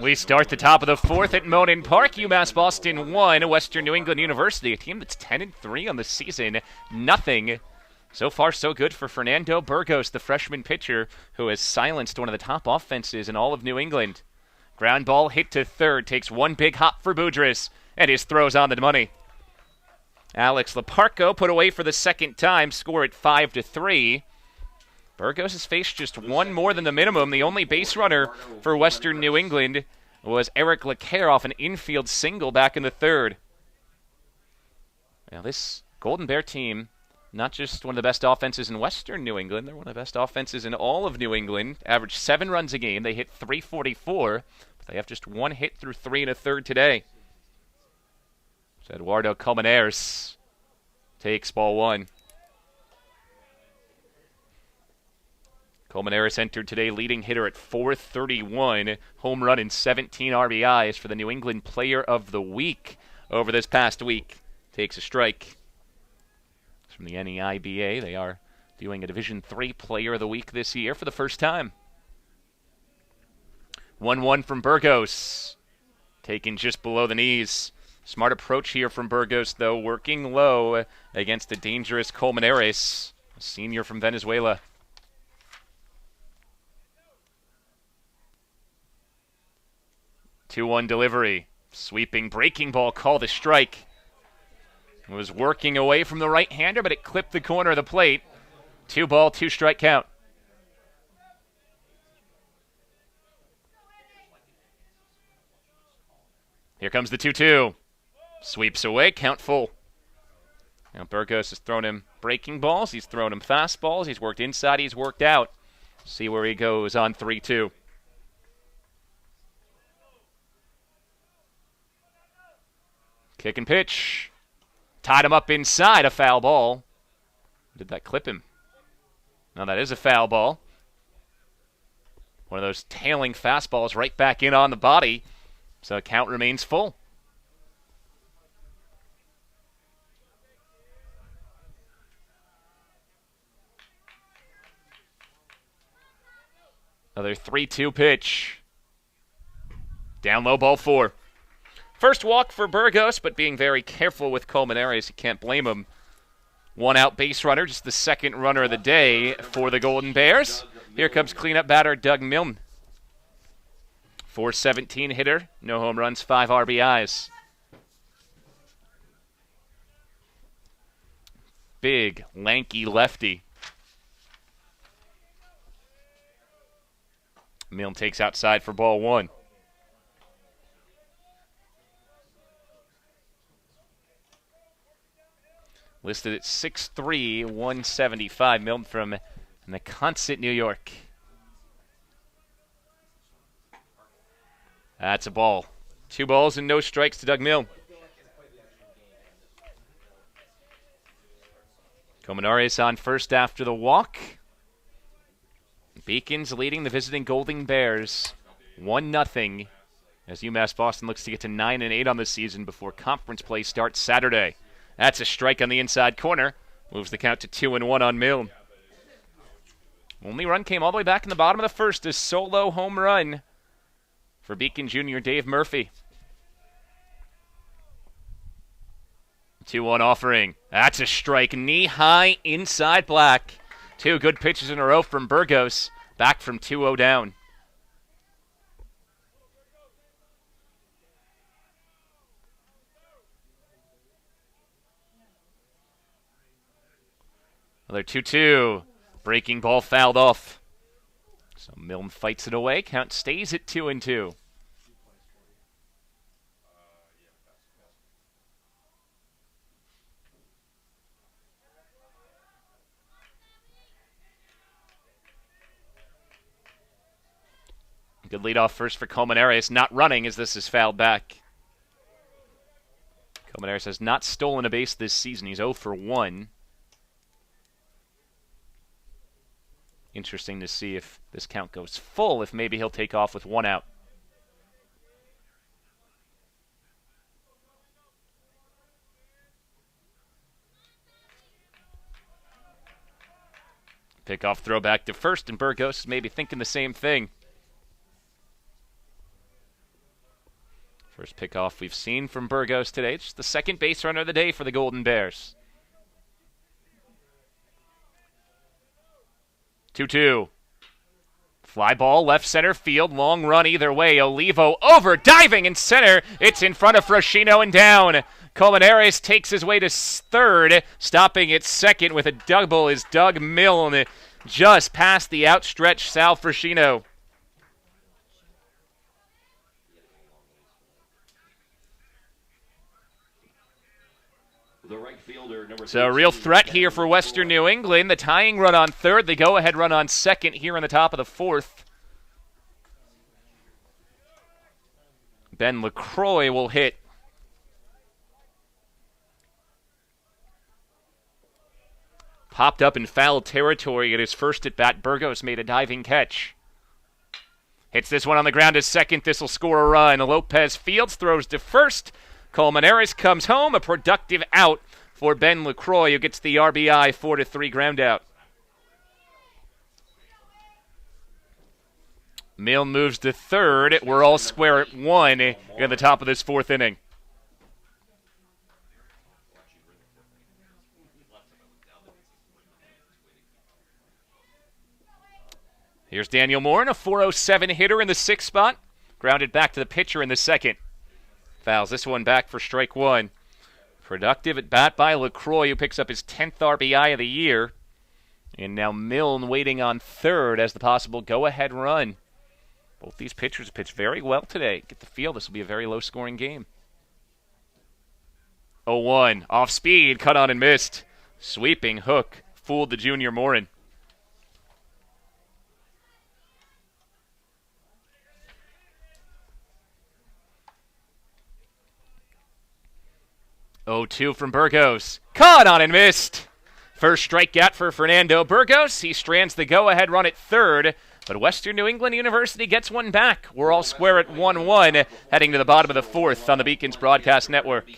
We start the top of the fourth at Monin Park. UMass Boston 1, Western New England University, a team that's 10-3 on the season. Nothing. So far, so good for Fernando Burgos, the freshman pitcher, who has silenced one of the top offenses in all of New England. Ground ball hit to third, takes one big hop for Boudris, and his throw's on the money. Alex Leparco put away for the second time, score at 5-3. Burgos has faced just one more than the minimum. The only base runner for Western New England was Eric Lecaire off an infield single back in the third. Now this Golden Bear team, not just one of the best offenses in Western New England, they're one of the best offenses in all of New England. Average 7 runs a game. They hit .344, but they have just one hit through 3 1/3 today. So Eduardo Colmenares takes ball one. Colmenares entered today leading hitter at .431, home run and 17 RBIs for the New England Player of the Week over this past week. Takes a strike. It's from the NEIBA. They are doing a Division III Player of the Week this year for the first time. 1-1 from Burgos. Taken just below the knees. Smart approach here from Burgos, though, working low against the dangerous Colmenares, a senior from Venezuela. 2-1 delivery. Sweeping breaking ball called a strike. It was working away from the right-hander, but it clipped the corner of the plate. 2-ball, 2-strike count. Here comes the 2-2. Sweeps away, count full. Now Burgos has thrown him breaking balls. He's thrown him fastballs. He's worked inside. He's worked out. See where he goes on 3-2. Kick and pitch. Tied him up inside, a foul ball. Did that clip him? No, that is a foul ball. One of those tailing fastballs right back in on the body. So count remains full. Another 3-2 pitch. Down low, ball 4. First walk for Burgos, but being very careful with Colmenares. You can't blame him. One out base runner, just the second runner of the day for the Golden Bears. Here comes cleanup batter Doug Milne. .417 hitter, no home runs, 5 RBIs. Big, lanky lefty. Milne takes outside for ball 1. Listed at 6'3", 175. Milne from Neconsett, New York. That's a ball. 2 balls and no strikes to Doug Milne. Colmenares on first after the walk. Beacons leading the visiting Golden Bears 1-0 as UMass Boston looks to get to 9-8 on the season before conference play starts Saturday. That's a strike on the inside corner. Moves the count to 2-1 on Milne. Only run came all the way back in the bottom of the first. A solo home run for Beacon Jr. Dave Murphy. 2-1 offering. That's a strike. Knee high inside black. 2 good pitches in a row from Burgos. Back from 2-0 down. Another 2-2. Breaking ball fouled off. So Milne fights it away. Count stays at 2-2. Good leadoff first for Colmenares. Not running as this is fouled back. Colmenares has not stolen a base this season. He's 0 for 1. Interesting to see if this count goes full, if maybe he'll take off with 1 out. Pickoff throw back to first, and Burgos is maybe thinking the same thing. First pickoff we've seen from Burgos today. It's the second base runner of the day for the Golden Bears. 2-2. Fly ball, left center field, long run either way. Olivo over, diving in center. It's in front of Frashino and down. Colmenares takes his way to third. Stopping at second with a double is Doug Milne, just past the outstretched Sal Frashino. So a real threat here for Western New England. The tying run on third, the go-ahead run on second here in the top of the fourth. Ben LaCroix will hit. Popped up in foul territory at his first at-bat. Burgos made a diving catch. Hits this one on the ground to second. This will score a run. Lopez Fields throws to first. Colmenares comes home. A productive out for Ben LaCroix, who gets the RBI 4-3 ground out. Milne moves to third. We're all square at 1 in the top of this fourth inning. Here's Daniel Moore, a 407 hitter in the sixth spot. Grounded back to the pitcher in the second. Fouls this one back for strike one. Productive at bat by LaCroix, who picks up his 10th RBI of the year. And now Milne waiting on third as the possible go-ahead run. Both these pitchers pitched very well today. Get the feel this will be a very low-scoring game. 0-1, off speed, cut on and missed. Sweeping hook, fooled the junior Morin. 0-2 from Burgos. Caught on and missed. First strikeout for Fernando Burgos. He strands the go-ahead run at third, but Western New England University gets one back. We're all square at 1-1, heading to the bottom of the fourth on the Beacons Broadcast Network.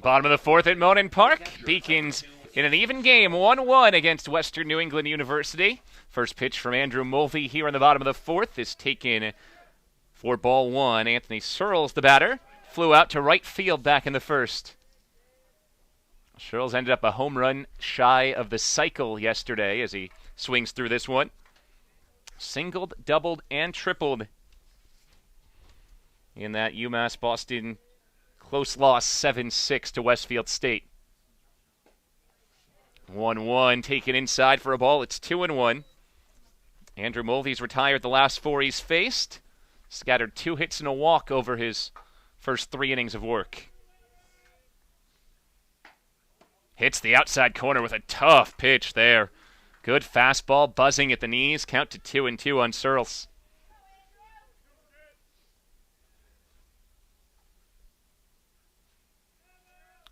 Bottom of the fourth at Monin Park. Beacons in an even game, 1-1 against Western New England University. First pitch from Andrew Mulvey here in the bottom of the fourth is taken for ball one. Anthony Searles, the batter, flew out to right field back in the first. Searles ended up a home run shy of the cycle yesterday as he swings through this one. Singled, doubled, and tripled in that UMass Boston close loss 7-6 to Westfield State. 1-1 taken inside for a ball. It's 2-1. Andrew Mulvey's retired the last four he's faced. Scattered 2 hits and a walk over his first 3 innings of work. Hits the outside corner with a tough pitch there. Good fastball buzzing at the knees. Count to 2-2 on Searles.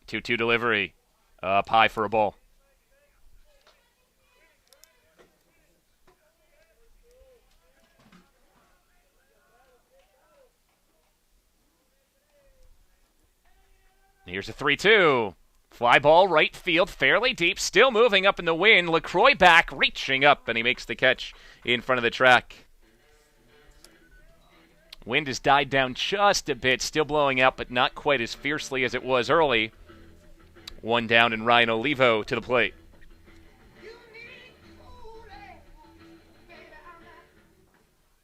2-2 delivery. Up high for a ball. Here's a 3-2. Fly ball right field, fairly deep, still moving up in the wind. LaCroix back, reaching up, and he makes the catch in front of the track. Wind has died down just a bit, still blowing out, but not quite as fiercely as it was early. One down, and Ryan Olivo to the plate.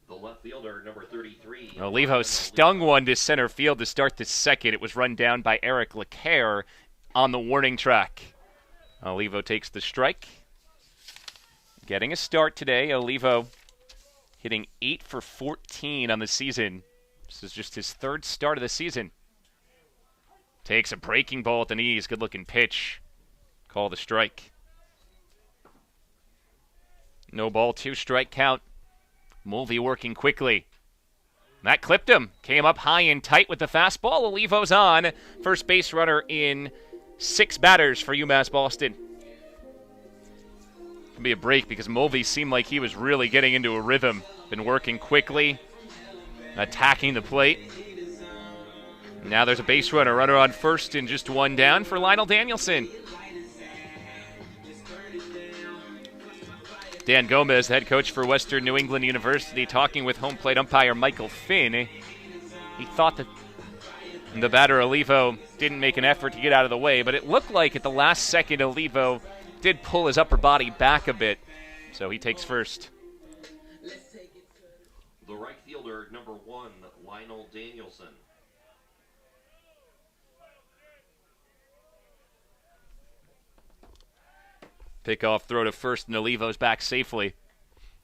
The left fielder, number 33. Olivo stung one to center field to start the second. It was run down by Eric LeCaire on the warning track. Olivo takes the strike. Getting a start today. Olivo hitting 8 for 14 on the season. This is just his third start of the season. Takes a breaking ball at the knees. Good-looking pitch. Call the strike. No ball, 2-strike count. Mulvey working quickly. That clipped him. Came up high and tight with the fastball. Olivo's on. First base runner in 6 batters for UMass Boston. Can be a break because Mulvey seemed like he was really getting into a rhythm. Been working quickly, attacking the plate. Now there's a base runner on first and just one down for Lionel Danielson. Dan Gomez, the head coach for Western New England University, talking with home plate umpire Michael Finn. He thought that the batter Olivo didn't make an effort to get out of the way, but it looked like at the last second Olivo did pull his upper body back a bit, so he takes first. The right fielder, number 1, Lionel Danielson. Pickoff throw to first, and Olivo's back safely.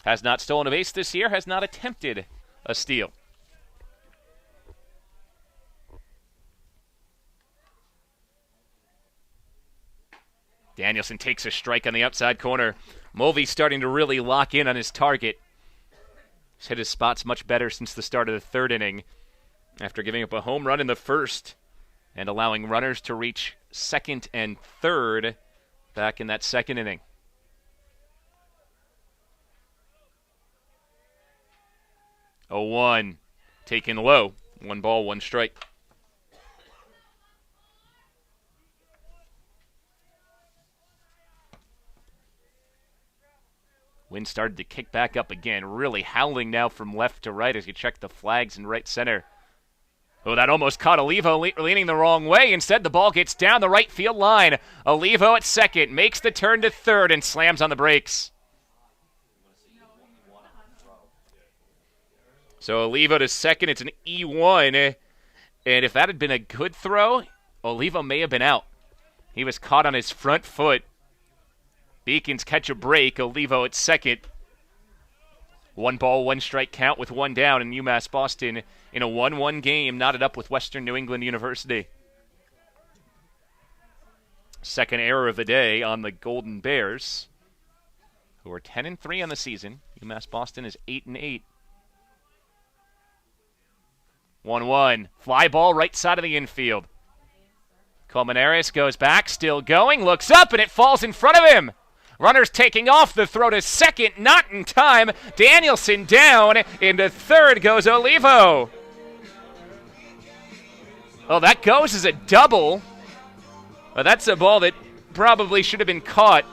Has not stolen a base this year, has not attempted a steal. Danielson takes a strike on the outside corner. Mulvey starting to really lock in on his target. He's hit his spots much better since the start of the third inning, after giving up a home run in the first and allowing runners to reach second and third back in that second inning. Oh, 1 taken low. 1 ball, 1 strike. Wind started to kick back up again, really howling now from left to right as you check the flags in right center. Oh, that almost caught Olivo leaning the wrong way. Instead, the ball gets down the right field line. Olivo at second, makes the turn to third, and slams on the brakes. So Olivo to second, it's an E1. And if that had been a good throw, Olivo may have been out. He was caught on his front foot. Beacons catch a break. Olivo at second. 1 ball, 1 strike count with 1 down, and UMass Boston in a 1-1 game knotted up with Western New England University. Second error of the day on the Golden Bears, who are 10-3 on the season. UMass Boston is 8-8. 1-1. Fly ball right side of the infield. Colmenares goes back, still going, looks up, and it falls in front of him. Runners taking off, the throw to second, not in time. Danielson down, into third goes Olivo. Oh, that goes as a double. Well, that's a ball that probably should have been caught.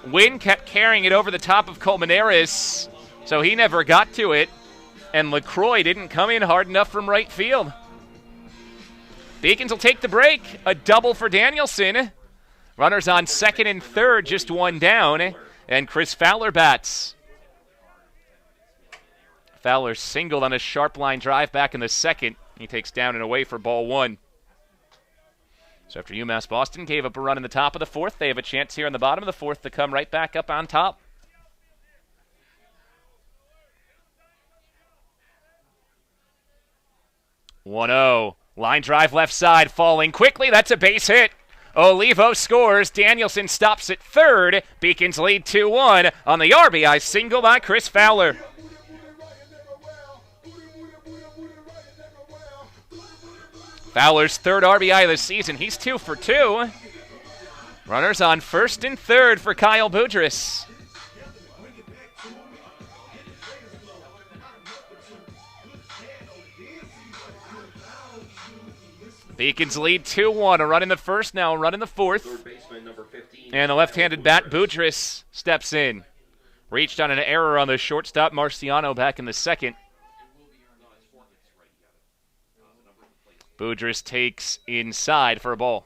Wind kept carrying it over the top of Colmenares, so he never got to it. And LaCroix didn't come in hard enough from right field. Beacons will take the break. A double for Danielson. Runners on second and third, just 1 down. And Chris Fowler bats. Fowler singled on a sharp line drive back in the second. He takes down and away for ball 1. So after UMass Boston gave up a run in the top of the fourth, they have a chance here in the bottom of the fourth to come right back up on top. One-0. Line drive left side, falling quickly. That's a base hit. Olivo scores. Danielson stops at third. Beacons lead 2-1 on the RBI single by Chris Fowler. Fowler's third RBI of the season. He's 2 for 2. Runners on first and third for Kyle Boudris. Beacons lead 2-1. A run in the first, now a run in the fourth. Third baseman, number 15. And the left-handed bat, Boudris, steps in. Reached on an error on the shortstop, Marciano, back in the second. Boudris takes inside for a ball.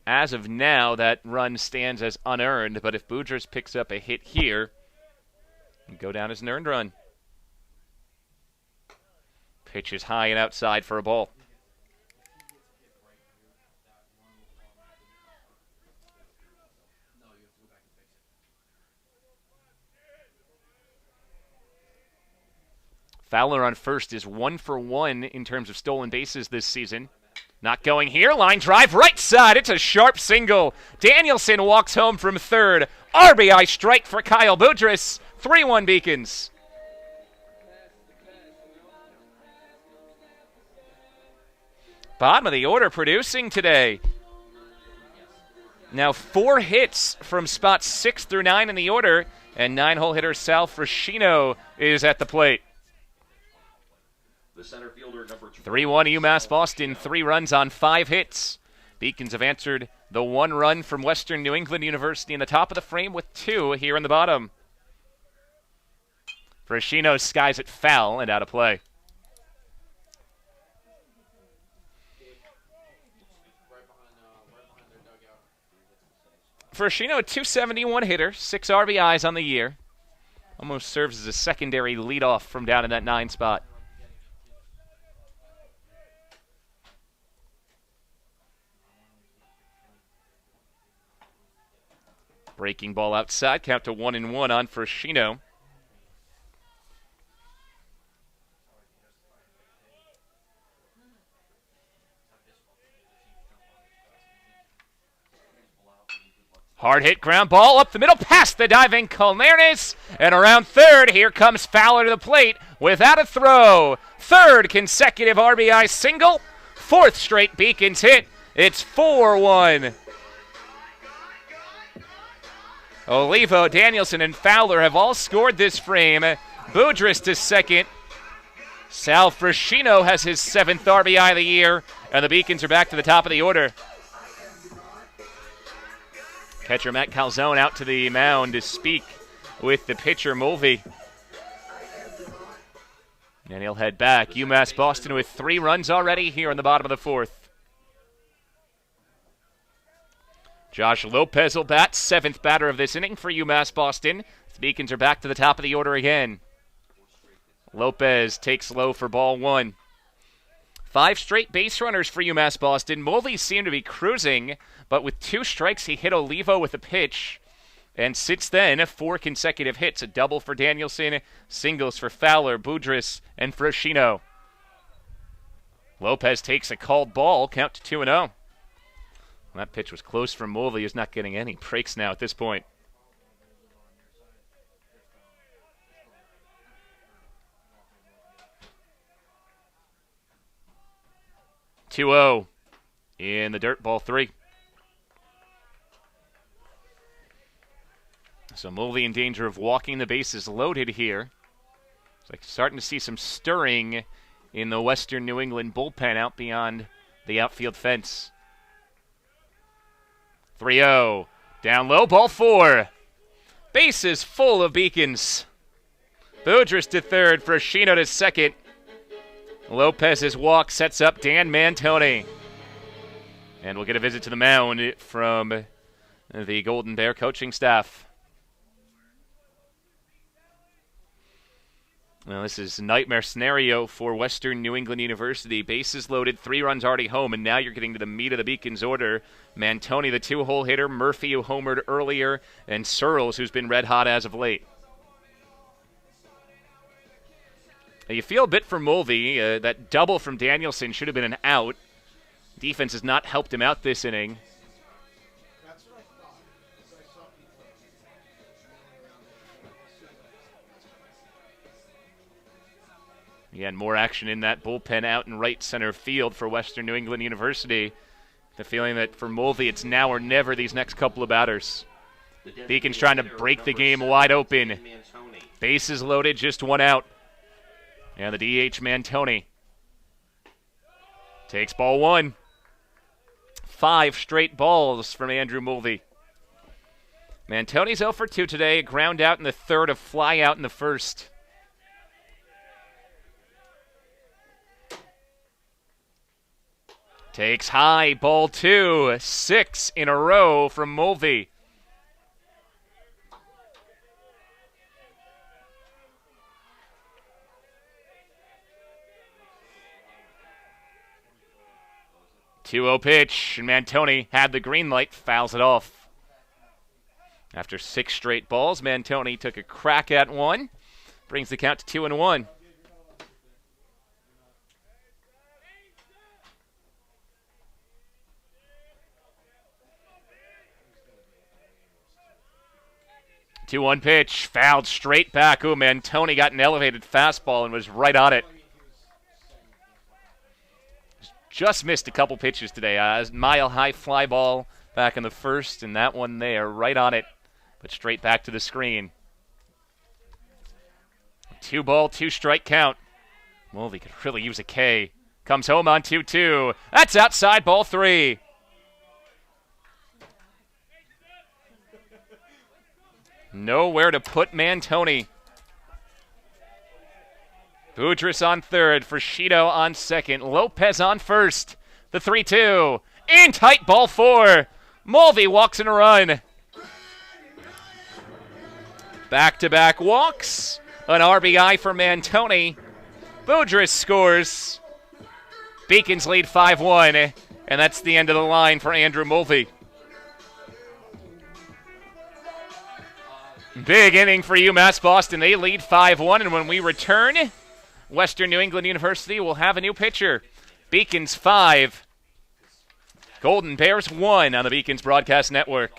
As of now, that run stands as unearned, but if Boudris picks up a hit here, it'll go down as an earned run. Pitch is high and outside for a ball. Fowler on first is 1 for 1 in terms of stolen bases this season. Not going here. Line drive right side. It's a sharp single. Danielson walks home from third. RBI strike for Kyle Boudris. 3-1 Beacons. Bottom of the order producing today. Now 4 hits from spots 6 through 9 in the order, and 9-hole hitter Sal Frascino is at the plate. The center fielder, number 3-1 UMass Boston, 3 runs on 5 hits. Beacons have answered the 1 run from Western New England University in the top of the frame with 2 here in the bottom. Frascino skies it foul and out of play. Frascino, a .271 hitter, 6 RBIs on the year. Almost serves as a secondary leadoff from down in that 9 spot. Breaking ball outside, count to 1-1 on Frascino. Hard hit ground ball up the middle past the diving Colnernes. And around third, here comes Fowler to the plate without a throw. Third consecutive RBI single. 4th straight Beacons hit. It's 4-1. Olivo, Danielson, and Fowler have all scored this frame. Boudris to second. Sal Frascino has his 7th RBI of the year. And the Beacons are back to the top of the order. Catcher Matt Calzone out to the mound to speak with the pitcher Mulvey. And he'll head back. UMass Boston with 3 runs already here in the bottom of the 4th. Josh Lopez will bat, 7th batter of this inning for UMass Boston. The Beacons are back to the top of the order again. Lopez takes low for ball 1. 5 straight base runners for UMass Boston. Mulvey seemed to be cruising, but with 2 strikes, he hit Olivo with a pitch. And since then, 4 consecutive hits, a double for Danielson, singles for Fowler, Boudris, and Frascino. Lopez takes a called ball, count to 2-0. That pitch was close from Mulvey. He's not getting any breaks now at this point. (2-0) in the dirt, ball 3. So Mulvey in danger of walking the bases loaded here. It's like starting to see some stirring in the Western New England bullpen out beyond the outfield fence. 3-0. Down low, ball 4. Bases full of Beacons. Boudris to third, Frascino to second. Lopez's walk sets up Dan Mantoni. And we'll get a visit to the mound from the Golden Bear coaching staff. Well, this is a nightmare scenario for Western New England University. Bases loaded, 3 runs already home, and now you're getting to the meat of the Beacons' order. Mantoni, the 2-hole hitter, Murphy, who homered earlier, and Searles, who's been red hot as of late. Now, you feel a bit for Mulvey. That double from Danielson should have been an out. Defense has not helped him out this inning. Again, more action in that bullpen out in right center field for Western New England University. The feeling that for Mulvey, it's now or never these next couple of batters. Beacons trying to break the game wide open. Bases loaded, just one out. And the DH, Mantoni, takes ball one. 5 straight balls from Andrew Mulvey. Mantoni's 0 for 2 today. A ground out in the third, a fly out in the first. Takes high, ball 2. 6 in a row from Mulvey. Two-oh pitch, and Mantoni had the green light, fouls it off. After 6 straight balls, Mantoni took a crack at one, brings the count to 2-1. Two-one pitch, fouled straight back. Ooh, Mantoni got an elevated fastball and was right on it. Just missed a couple pitches today. Mile-high fly ball back in the first, and that one there, right on it, but straight back to the screen. 2-ball, 2-strike count. Mulvey could really use a K. Comes home on 2-2. That's outside, ball 3. Nowhere to put Mantoni. Boudris on third, Frascito on second, Lopez on first. The 3-2. In tight, ball 4. Mulvey walks in a run. Back-to-back walks. An RBI for Mantoni. Boudris scores. Beacons lead 5-1, and that's the end of the line for Andrew Mulvey. Big inning for UMass Boston. They lead 5-1, and when we return, Western New England University will have a new pitcher. Beacons 5, Golden Bears 1 on the Beacons Broadcast Network.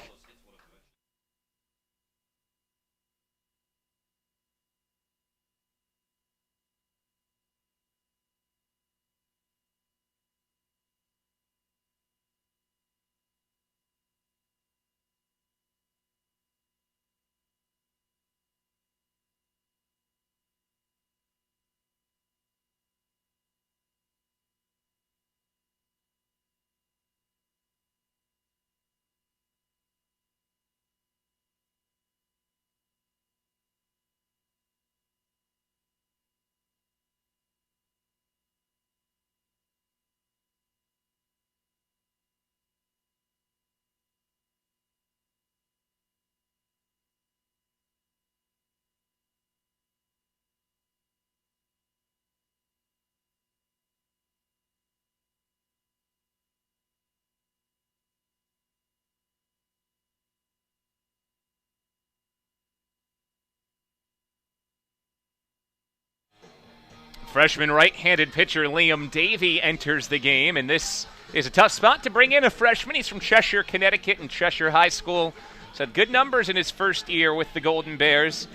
Freshman right-handed pitcher Liam Davey enters the game, and this is a tough spot to bring in a freshman. He's from Cheshire, Connecticut, and Cheshire High School. He's had good numbers in his first year with the Golden Bears.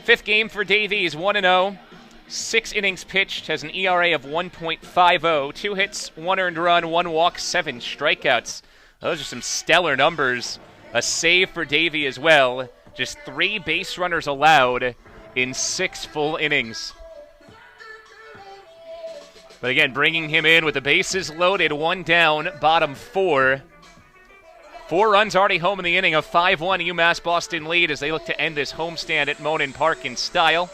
5th game for Davey. He's 1-0. 6 innings pitched, has an ERA of 1.50. 2 hits, 1 earned run, 1 walk, 7 strikeouts. Those are some stellar numbers. A save for Davey as well. Just 3 base runners allowed in 6 full innings. But again, bringing him in with the bases loaded, 1 down, bottom 4. 4 runs already home in the inning, a 5-1 UMass Boston lead as they look to end this homestand at Monin Park in style.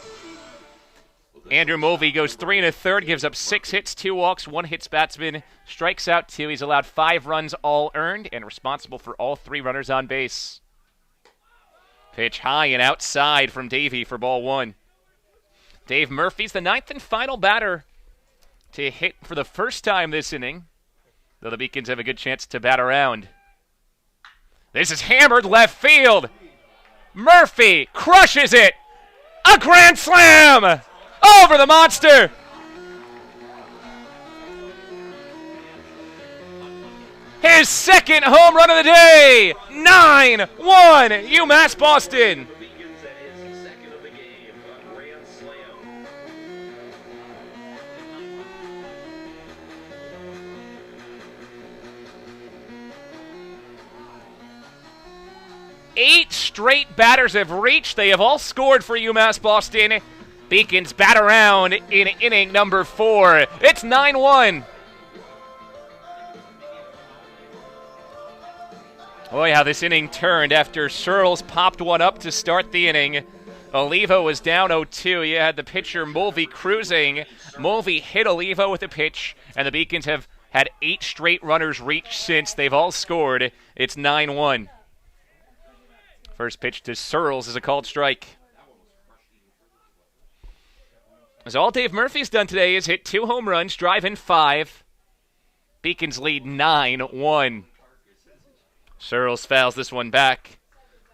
Andrew Mulvey goes 3 1/3, gives up 6 hits, 2 walks, 1 hits batsman, strikes out 2. He's allowed 5 runs all earned and responsible for all 3 runners on base. Pitch high and outside from Davey for ball 1. Dave Murphy's the 9th and final batter to hit for the first time this inning, though the Beacons have a good chance to bat around. This is hammered left field. Murphy crushes it. A grand slam over the monster. His 2nd home run of the day. 9-1 UMass Boston. 8 straight batters have reached. They have all scored for UMass Boston. Beacons bat around in inning number 4. It's 9-1. Boy, how this inning turned after Searles popped one up to start the inning. Olivo was down 0-2. You had the pitcher Mulvey cruising. Mulvey hit Olivo with a pitch, and the Beacons have had 8 straight runners reach since. They've all scored. It's 9-1. First pitch to Searles is a called strike. As all Dave Murphy's done today is hit 2 home runs, drive in 5. Beacons lead 9-1. Searles fouls this one back.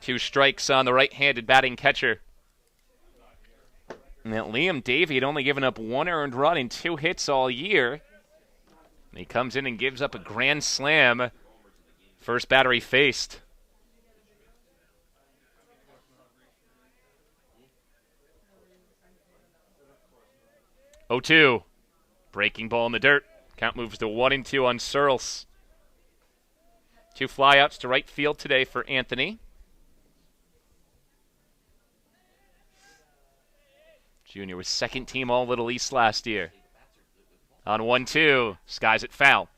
2 strikes on the right-handed batting catcher. And that Liam Davey had only given up 1 earned run and 2 hits all year. And he comes in and gives up a grand slam. First batter he faced. 0-2. Breaking ball in the dirt. Count moves to 1-2 on Searles. 2 flyouts to right field today for Anthony. Junior was second team All Little East last year. On 1-2, skies it foul.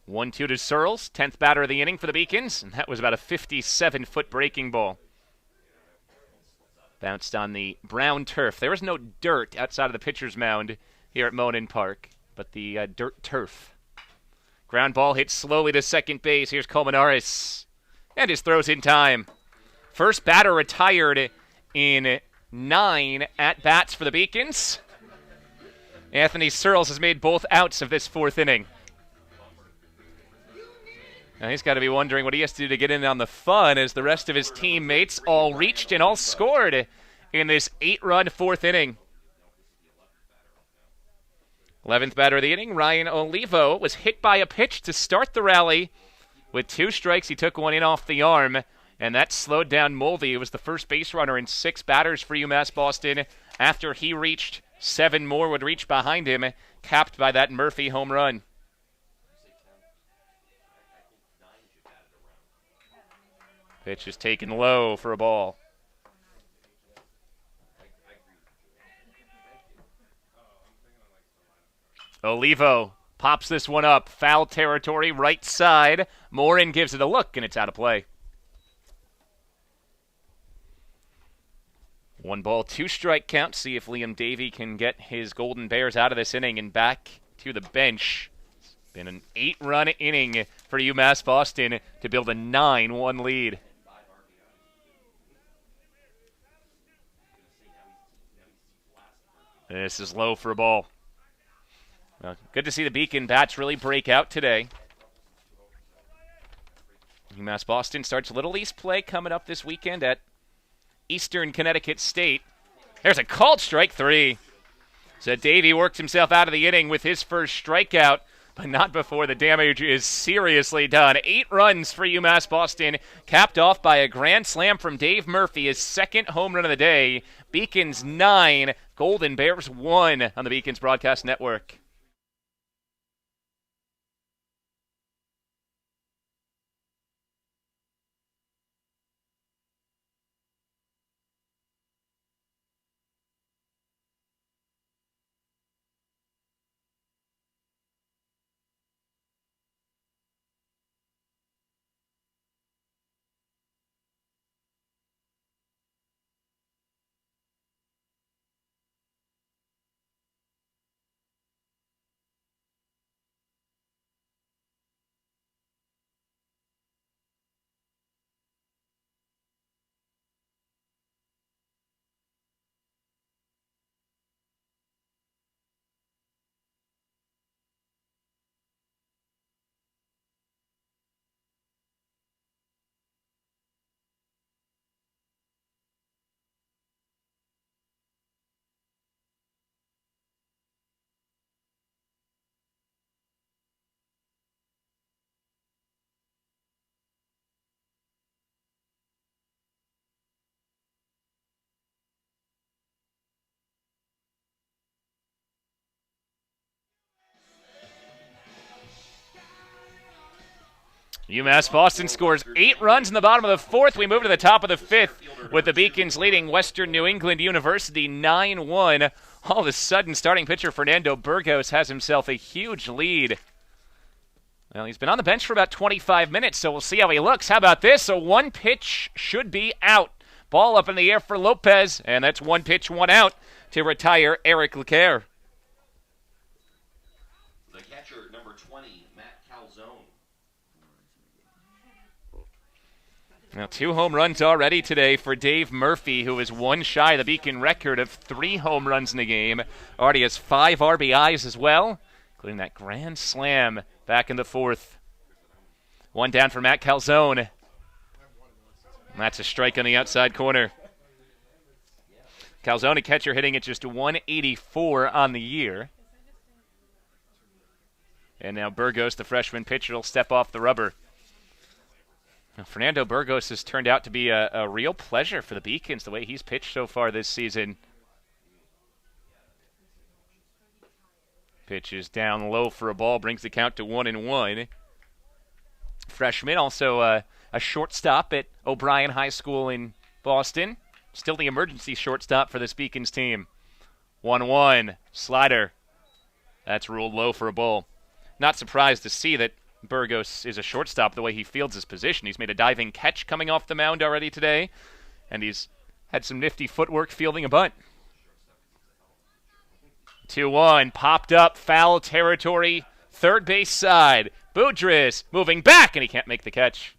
1-2 to Searles, 10th batter of the inning for the Beacons, and that was about a 57-foot breaking ball. Bounced on the brown turf. There was no dirt outside of the pitcher's mound here at Monin Park, but the dirt turf. Ground ball hit slowly to second base. Here's Colmenares, and his throw's in time. First batter retired in 9 at-bats for the Beacons. Anthony Searles has made both outs of this 4th inning. Now he's got to be wondering what he has to do to get in on the fun as the rest of his teammates all reached and all scored in this 8-run 4th inning. 11th batter of the inning, Ryan Olivo, was hit by a pitch to start the rally. With 2 strikes, he took one in off the arm, and that slowed down Mulvey, who was the first base runner in 6 batters for UMass Boston. After he reached, 7 more would reach behind him, capped by that Murphy home run. Pitch is taken low for a ball. Olivo pops this one up. Foul territory, right side. Morin gives it a look, and it's out of play. 1 ball, 2 strike count. See if Liam Davey can get his Golden Bears out of this inning and back to the bench. It's been an 8-run inning for UMass Boston to build a 9-1 lead. This is low for a ball. Well, good to see the Beacon bats really break out today. UMass Boston starts Little East play coming up this weekend at Eastern Connecticut State. There's a called strike 3. So Davey works himself out of the inning with his first strikeout, but not before the damage is seriously done. 8 runs for UMass Boston, capped off by a grand slam from Dave Murphy, his 2nd home run of the day. Beacons 9, Golden Bears 1 on the Beacons Broadcast Network. UMass Boston scores 8 runs in the bottom of the 4th. We move to the top of the 5th with the Beacons leading Western New England University 9-1. All of a sudden, starting pitcher Fernando Burgos has himself a huge lead. Well, he's been on the bench for about 25 minutes, so we'll see how he looks. How about this? A 1 pitch should be out. Ball up in the air for Lopez, and that's 1 pitch, 1 out to retire Eric Lecaire. The catcher, number 20, Matt Calzone. Now, 2 home runs already today for Dave Murphy, who is 1 shy of the Beacon record of 3 home runs in the game. Already has 5 RBIs as well, including that grand slam back in the 4th. 1 down for Matt Calzone. That's a strike on the outside corner. Calzone, catcher, hitting at just 184 on the year. And now Burgos, the freshman pitcher, will step off the rubber. Now, Fernando Burgos has turned out to be a real pleasure for the Beacons, the way he's pitched so far this season. Pitch is down low for a ball, brings the count to 1-1. Freshman, also a shortstop at O'Brien High School in Boston. Still the emergency shortstop for this Beacons team. 1-1, slider. That's ruled low for a ball. Not surprised to see that Burgos is a shortstop the way he fields his position. He's made a diving catch coming off the mound already today, and he's had some nifty footwork fielding a bunt. 2-1, popped up, foul territory, third base side. Boudris moving back, and he can't make the catch.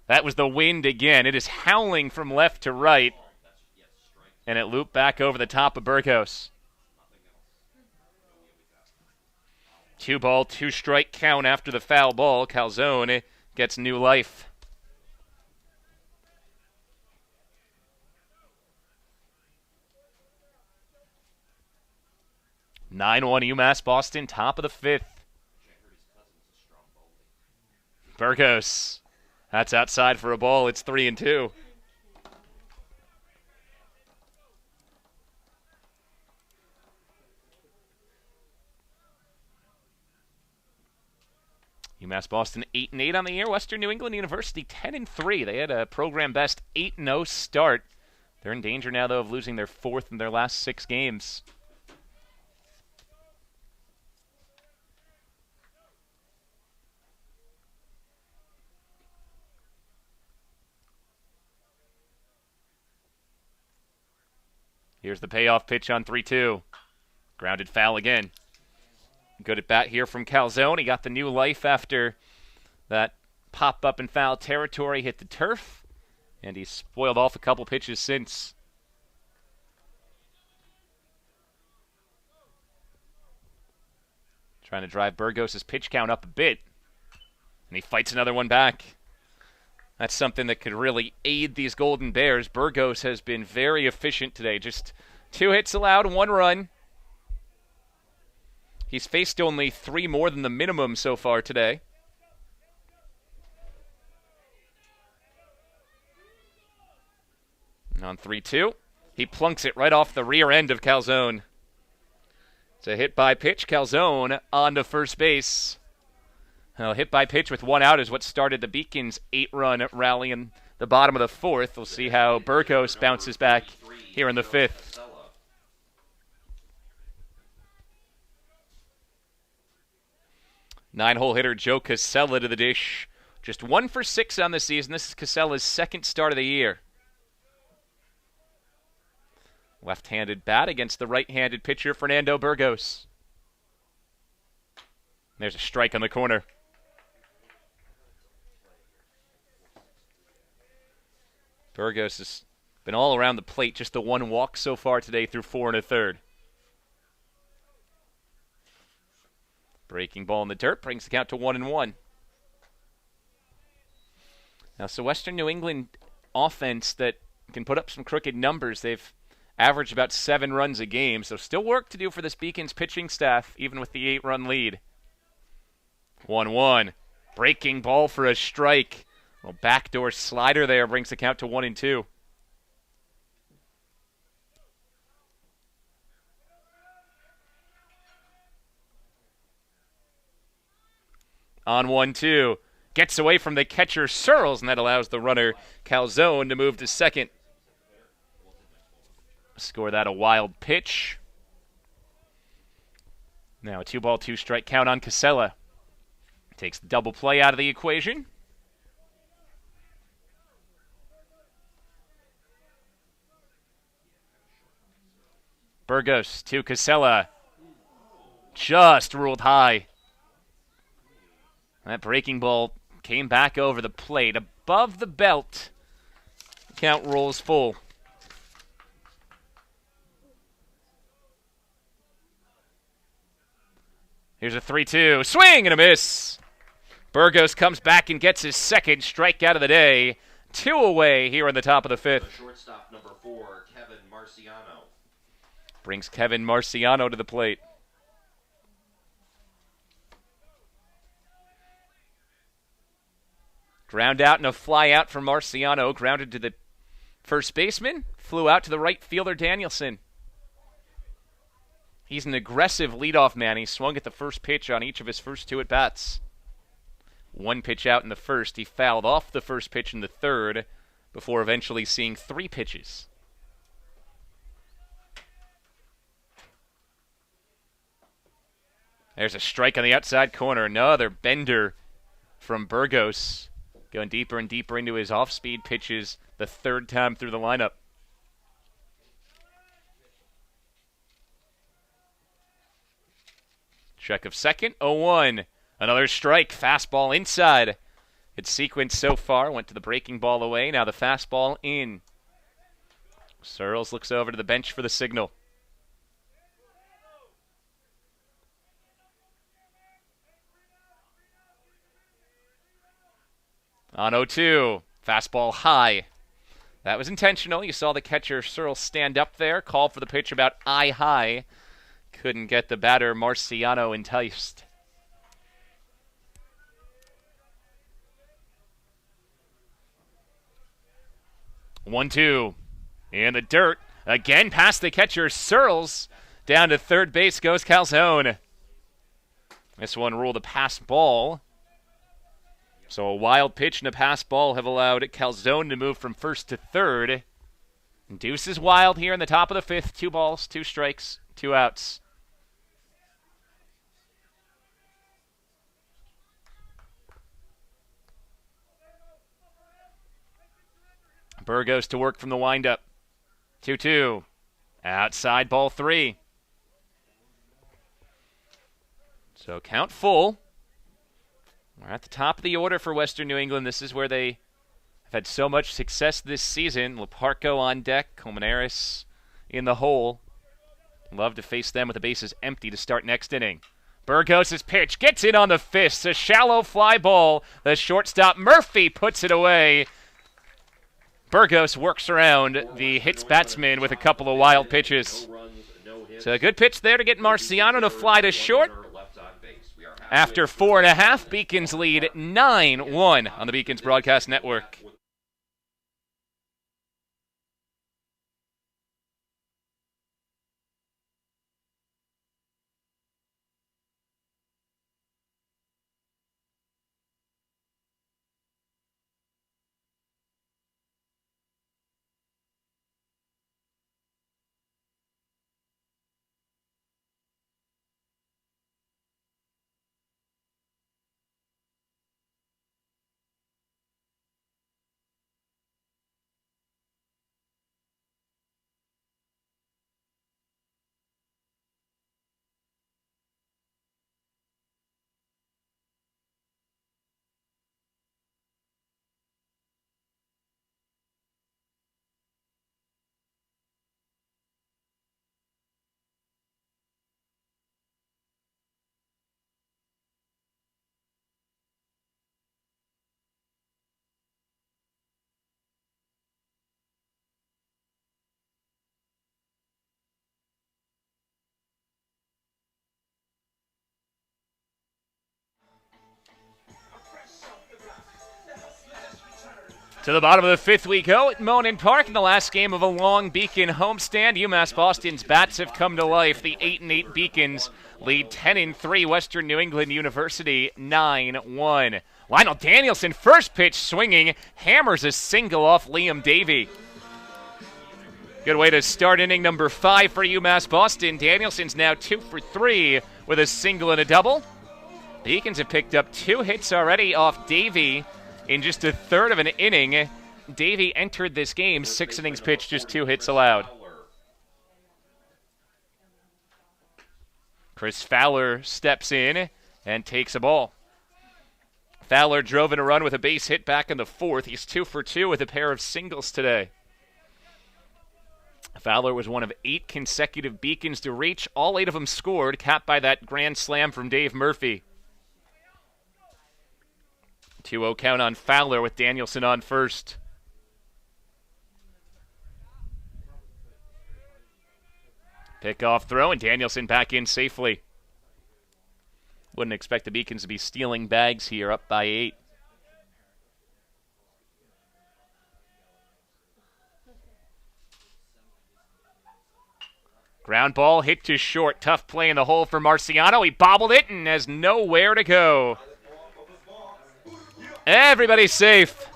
That was the wind again. It is howling from left to right, and it looped back over the top of Burgos. 2-ball, 2-strike count after the foul ball. Calzone gets new life. (9-1) UMass Boston, top of the 5th. Burgos. That's outside for a ball. It's 3-2. UMass Boston 8-8 on the year. Western New England University 10-3. They had a program best 8-0 start. They're in danger now, though, of losing their 4th in their last 6 games. Here's the payoff pitch on 3-2. Grounded foul again. Good at bat here from Calzone. He got the new life after that pop up in foul territory hit the turf, and he's spoiled off a couple pitches since. Trying to drive Burgos' pitch count up a bit, and he fights another one back. That's something that could really aid these Golden Bears. Burgos has been very efficient today. Just 2 hits allowed, 1 run. He's faced only 3 more than the minimum so far today. And on 3-2, he plunks it right off the rear end of Calzone. It's a hit by pitch. Calzone on to first base. Well, hit by pitch with 1 out is what started the Beacons' 8-run rally in the bottom of the 4th. We'll see how Burgos bounces back here in the 5th. 9-hole hitter Joe Casella to the dish. Just 1 for 6 on the season. This is Casella's 2nd start of the year. Left-handed bat against the right-handed pitcher Fernando Burgos. There's a strike on the corner. Burgos has been all around the plate, just the 1 walk so far today through 4 1/3. Breaking ball in the dirt brings the count to 1-1. Now, so Western New England offense that can put up some crooked numbers. They've averaged about 7 runs a game, so still work to do for this Beacons pitching staff, even with the 8-run lead. 1-1. Breaking ball for a strike. Well, backdoor slider there brings the count to 1-2. On 1-2. gets away from the catcher Searles, and that allows the runner Calzone to move to second. Score that a wild pitch. Now a 2-ball, 2-strike count on Casella. Takes the double play out of the equation. Burgos to Casella. Just ruled high. That breaking ball came back over the plate, above the belt. Count rolls full. Here's a 3-2. Swing and a miss. Burgos comes back and gets his second strikeout of the day. 2 away here in the top of the 5th. Shortstop number 4, Kevin Marciano. Brings Kevin Marciano to the plate. Ground out and a fly out for Marciano. Grounded to the first baseman. Flew out to the right fielder, Danielson. He's an aggressive leadoff man. He swung at the first pitch on each of his first 2 at-bats. 1 pitch out in the first. He fouled off the first pitch in the third before eventually seeing 3 pitches. There's a strike on the outside corner. Another bender from Burgos. Going deeper and deeper into his off-speed pitches the 3rd time through the lineup. Check of second, 0-1. Another strike, fastball inside. Its sequence so far went to the breaking ball away, now the fastball in. Searles looks over to the bench for the signal. On 0-2, fastball high. That was intentional. You saw the catcher Searles stand up there, call for the pitch about eye high. Couldn't get the batter Marciano enticed. One, 2. In the dirt. Again past the catcher Searles. Down to third base goes Calzone. This one ruled a pass ball. So a wild pitch and a pass ball have allowed Calzone to move from first to third. Deuce is wild here in the top of the 5th. 2 balls, 2 strikes, 2 outs. Burgos to work from the windup. 2-2. Outside ball 3. So count full. We're at the top of the order for Western New England. This is where they have had so much success this season. Leparco on deck, Colmenares in the hole. Love to face them with the bases empty to start next inning. Burgos' pitch gets in on the fist. A shallow fly ball. The shortstop Murphy puts it away. Burgos works around the hits batsman with a couple of wild pitches. So a good pitch there to get Marciano to fly to short. After 4.5, Beacons lead 9-1 on the Beacons Broadcast Network. To the bottom of the fifth we go at Monin Park in the last game of a long Beacon homestand. UMass Boston's bats have come to life. The 8-8 Beacons lead 10-3 Western New England University 9-1. Lionel Danielson, first pitch swinging, hammers a single off Liam Davey. Good way to start inning number 5 for UMass Boston. Danielson's now 2 for 3 with a single and a double. Beacons have picked up 2 hits already off Davey in just a third of an inning. Davey entered this game 6 innings pitched, just 2 hits allowed. Chris Fowler steps in and takes a ball. Fowler drove in a run with a base hit back in the 4th. He's 2 for 2 with a pair of singles today. Fowler was one of 8 consecutive Beacons to reach. All 8 of them scored, capped by that grand slam from Dave Murphy. 2-0 count on Fowler with Danielson on first. Pickoff throw, and Danielson back in safely. Wouldn't expect the Beacons to be stealing bags here, up by 8. Ground ball hit to short. Tough play in the hole for Marciano. He bobbled it and has nowhere to go. Everybody's safe.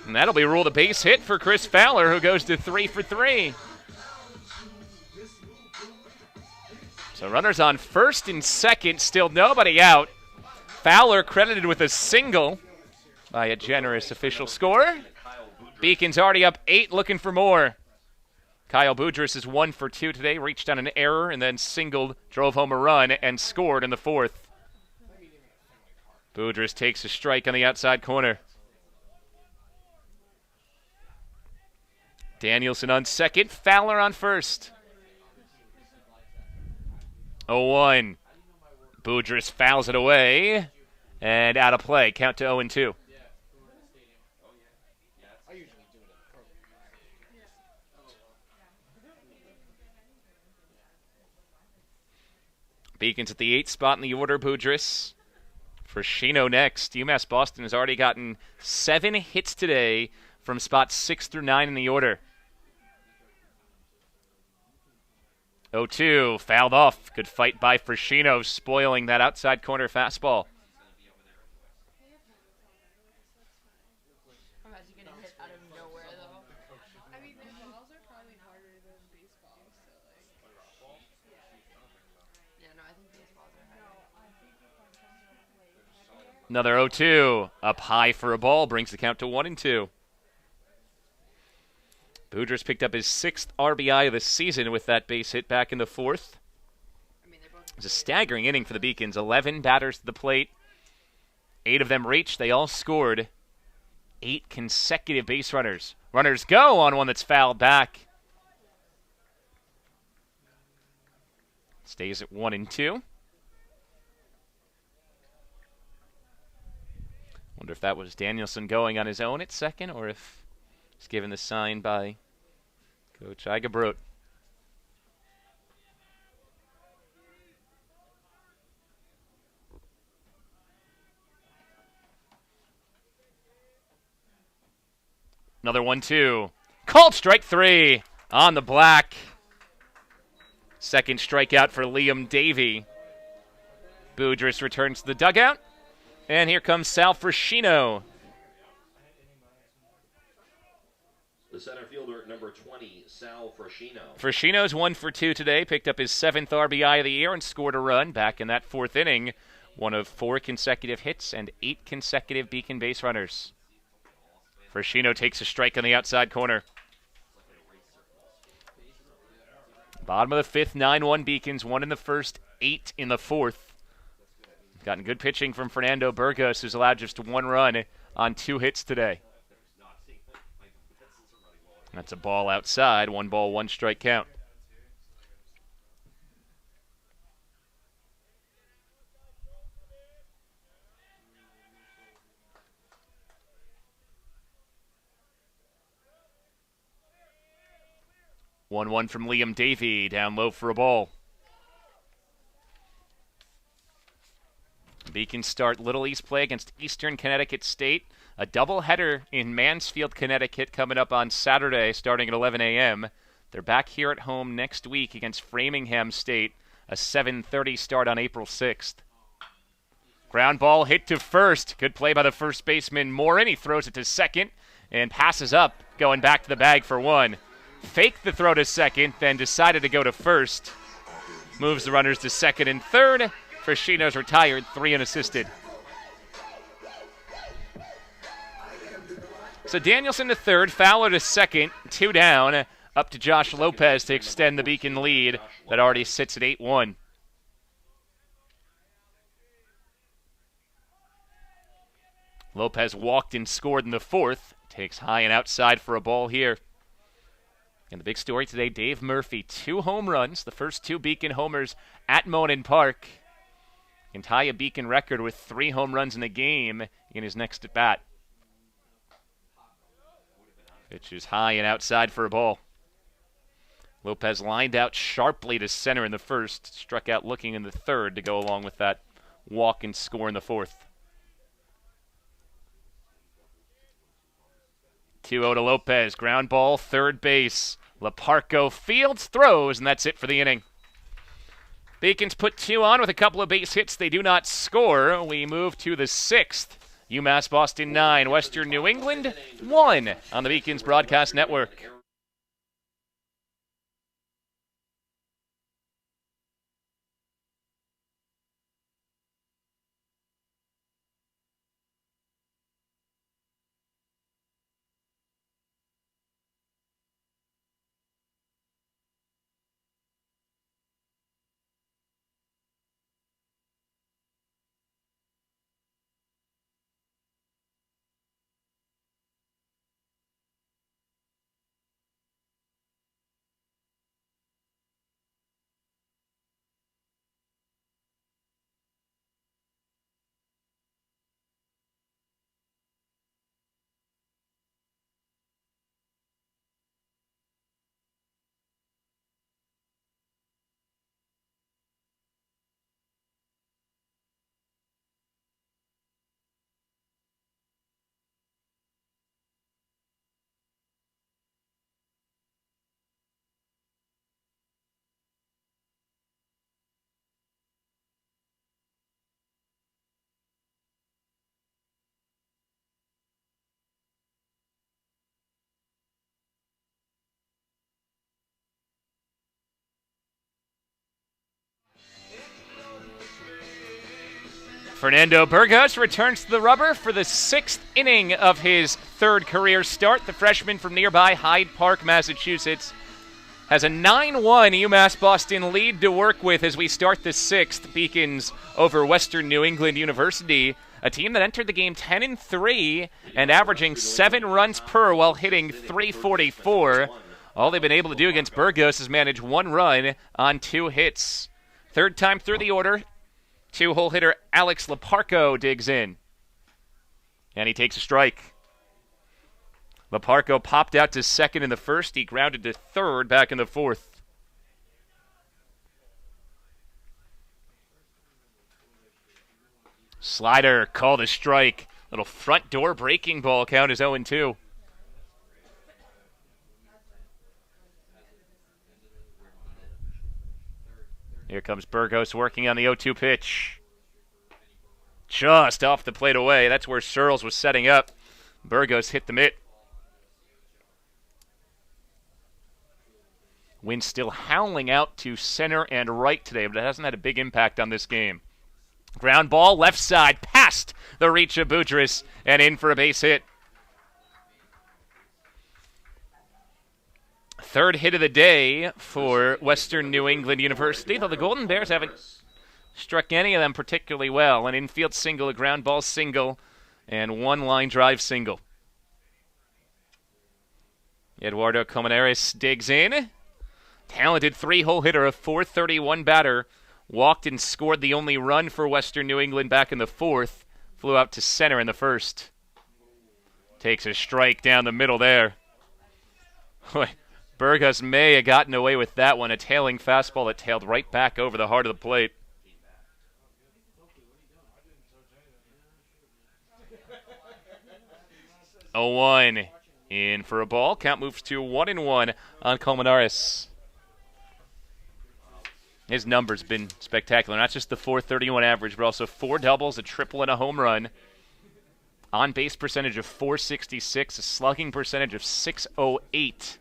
And that'll be ruled a base hit for Chris Fowler, who goes to 3 for 3. So runners on first and second, still nobody out. Fowler credited with a single by a generous official score. Beacon's already up 8, looking for more. Kyle Boudris is 1 for 2 today, reached on an error and then singled, drove home a run, and scored in the 4th. Boudris takes a strike on the outside corner. Danielson on second, Fowler on first. 0-1. Boudris fouls it away, and out of play. Count to 0-2. Beacons at the 8th spot in the order. Boudris. Frashino next. UMass Boston has already gotten 7 hits today from spots 6 through 9 in the order. 0-2, fouled off. Good fight by Frashino, spoiling that outside corner fastball. Imagine getting hit out of nowhere, though. I mean, their balls are probably harder than baseball, so like. Yeah, no, I think baseballs are harder. Another 0-2, up high for a ball, brings the count to 1-2. Boudris picked up his 6th RBI of the season with that base hit back in the 4th. It was a staggering inning for the Beacons. 11 batters to the plate. 8 of them reached. They all scored. 8 consecutive base runners. Runners go on one that's fouled back. Stays at 1-2. Wonder if that was Danielson going on his own at second, or if he's given the sign by Coach Igabrot. Another 1-2. Called strike 3 on the black. Second strikeout for Liam Davey. Boudris returns to the dugout. And here comes Sal Frashino. The center fielder at number 20, Sal Frashino. Frashino's 1 for 2 today, picked up his 7th RBI of the year and scored a run back in that 4th inning. One of 4 consecutive hits and 8 consecutive Beacon base runners. Frashino takes a strike on the outside corner. Bottom of the 5th, 9-1 Beacons, 1 in the 1st, 8 in the 4th. Gotten good pitching from Fernando Burgos, who's allowed just 1 run on 2 hits today. That's a ball outside. 1 ball, 1 strike count. One from Liam Davey, down low for a ball. Beacons start Little East play against Eastern Connecticut State. A doubleheader in Mansfield, Connecticut coming up on Saturday starting at 11 a.m. They're back here at home next week against Framingham State. A 7:30 start on April 6th. Ground ball hit to first. Good play by the first baseman Morin. He throws it to second and passes up, going back to the bag for one. Faked the throw to second, then decided to go to first. Moves the runners to second and third. Frashino's retired, 3 unassisted. So Danielson to third, Fowler to second, 2 down. Up to Josh Lopez to extend the Beacon lead that already sits at 8-1. Lopez walked and scored in the fourth. Takes high and outside for a ball here. And the big story today, Dave Murphy, 2 home runs, the first 2 Beacon homers at Monin Park. Can tie a Beacon record with 3 home runs in a game in his next at-bat. Pitch is high and outside for a ball. Lopez lined out sharply to center in the first, struck out looking in the third to go along with that walk and score in the fourth. 2-0 to Lopez. Ground ball, third base. Leparco fields, throws, and that's it for the inning. Beacons put 2 on with a couple of base hits. They do not score. We move to the 6th. UMass Boston 9, Western New England 1 on the Beacons Broadcast Network. Fernando Burgos returns to the rubber for the 6th inning of his 3rd career start. The freshman from nearby Hyde Park, Massachusetts, has a 9-1 UMass Boston lead to work with as we start the 6th. Beacons over Western New England University, a team that entered the game 10-3 and averaging 7 runs per while hitting .344. All they've been able to do against Burgos is manage 1 run on 2 hits. Third time through the order, 2-hole hitter Alex Leparco digs in. And he takes a strike. Leparco popped out to second in the first. He grounded to third back in the fourth. Slider called a strike. Little front door breaking ball, count is 0-2. Here comes Burgos working on the 0-2 pitch. Just off the plate away. That's where Searles was setting up. Burgos hit the mitt. Wind still howling out to center and right today, but it hasn't had a big impact on this game. Ground ball, left side, past the reach of Boudris, and in for a base hit. Third hit of the day for Western New England University, though the Golden Bears haven't struck any of them particularly well. An infield single, a ground ball single, and 1 line drive single. Eduardo Comaneres digs in. Talented 3-hole hitter, a .431 batter. Walked and scored the only run for Western New England back in the fourth. Flew out to center in the first. Takes a strike down the middle there. Burgos may have gotten away with that one. A tailing fastball that tailed right back over the heart of the plate. 0-1. In for a ball. Count moves to 1-1 on Colmenares. His numbers been spectacular. Not just the .431 average, but also 4 doubles, a triple, and a home run. On-base percentage of .466, a slugging percentage of .608.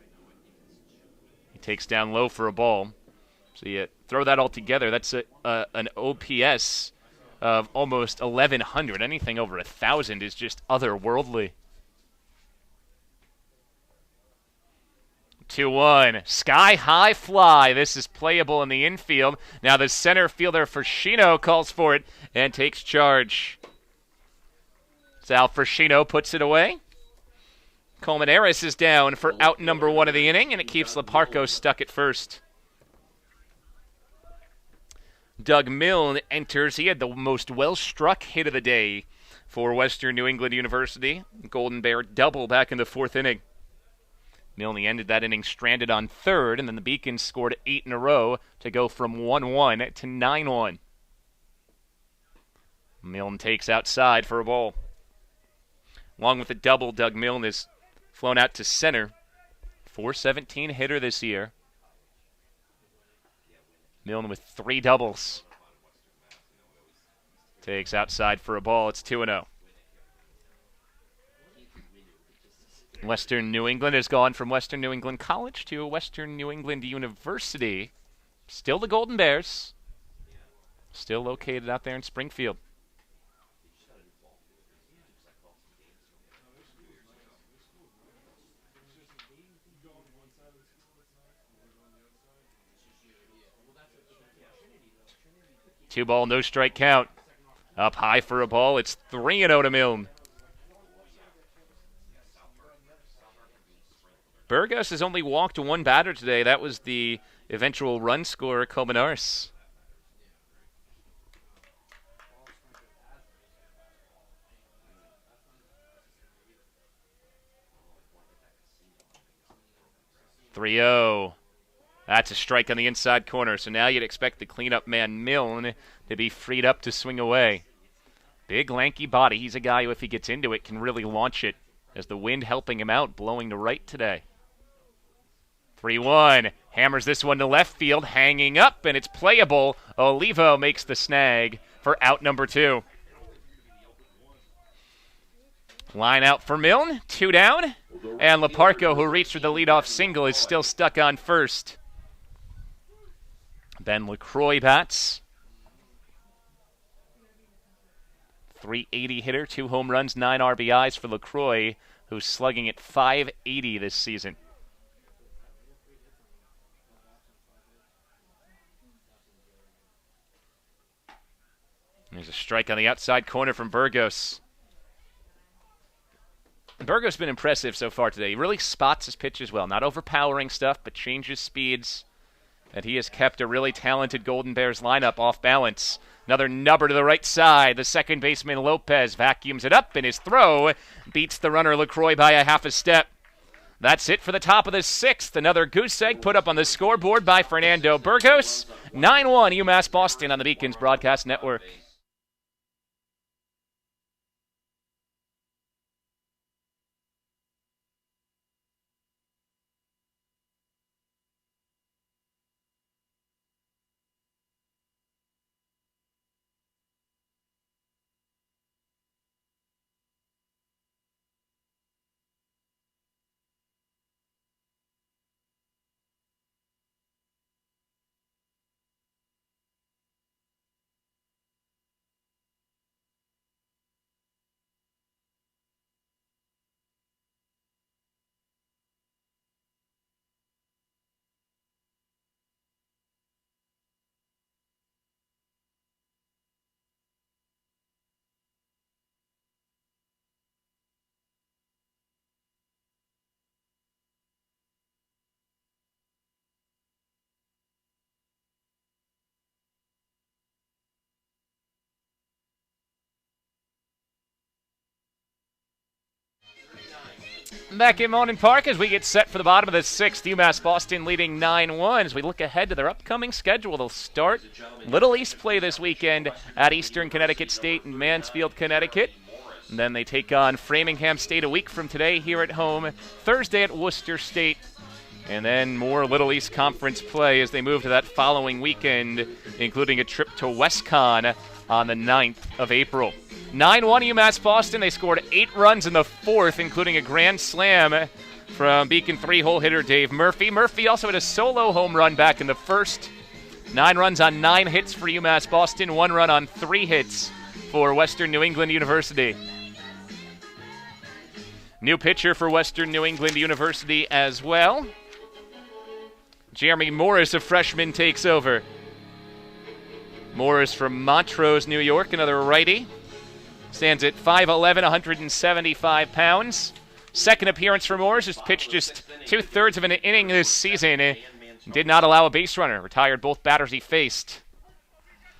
He takes down low for a ball. So you throw that all together, that's an OPS of almost 1,100. Anything over 1,000 is just otherworldly. 2-1. Sky-high fly. This is playable in the infield. Now the center fielder, Fershino, calls for it and takes charge. Sal Fershino puts it away. Colmenares is down for out number 1 of the inning, and it keeps Leparco stuck at first. Doug Milne enters. He had the most well-struck hit of the day for Western New England University. Golden Bear double back in the 4th inning. Milne ended that inning stranded on 3rd, and then the Beacons scored 8 in a row to go from 1-1 to 9-1. Milne takes outside for a ball. Along with the double, Doug Milne is flown out to center. .417 hitter this year. Milne with 3 doubles. Takes outside for a ball. It's 2-0. Western New England has gone from Western New England College to Western New England University. Still the Golden Bears. Still located out there in Springfield. Two ball, no strike count. Up high for a ball. It's 3-0 to Milne. Burgos has only walked 1 batter today. That was the eventual run scorer, Colmenares. .3-0. That's a strike on the inside corner. So now you'd expect the cleanup man, Milne, to be freed up to swing away. Big, lanky body. He's a guy who, if he gets into it, can really launch it, as the wind helping him out, blowing to right today. 3-1. Hammers this one to left field, hanging up, and it's playable. Olivo makes the snag for out number 2. Line out for Milne, 2 down. And Leparco, who reached for the leadoff single, is still stuck on first. Ben LaCroix bats. .380 hitter, 2 home runs, 9 RBIs for LaCroix, who's slugging at .580 this season. There's a strike on the outside corner from Burgos. Burgos has been impressive so far today. He really spots his pitches well. Not overpowering stuff, but changes speeds. And he has kept a really talented Golden Bears lineup off balance. Another nubber to the right side. The second baseman, Lopez, vacuums it up, and his throw beats the runner, LaCroix, by a half a step. That's it for the top of the 6th. Another goose egg put up on the scoreboard by Fernando Burgos. 9-1 UMass Boston on the Beacons Broadcast Network. Back in Monin Park as we get set for the bottom of the 6th. UMass Boston leading 9-1 as we look ahead to their upcoming schedule. They'll start Little East play this weekend at Eastern Connecticut State in Mansfield, Connecticut. And then they take on Framingham State a week from today here at home. Thursday at Worcester State. And then more Little East Conference play as they move to that following weekend, including a trip to WestCon on the 9th of April. 9-1 UMass Boston. They scored 8 runs in the 4th, including a grand slam from Beacon 3-hole hitter Dave Murphy. Murphy also had a solo home run back in the 1st. 9 runs on 9 hits for UMass Boston, 1 run on 3 hits for Western New England University. New pitcher for Western New England University as well. Jeremy Morris, a freshman, takes over. Morris from Montrose, New York, another righty. Stands at 5'11", 175 pounds. Second appearance for Morris, has pitched just 2/3 of an inning this season. Did not allow a base runner, retired both batters he faced.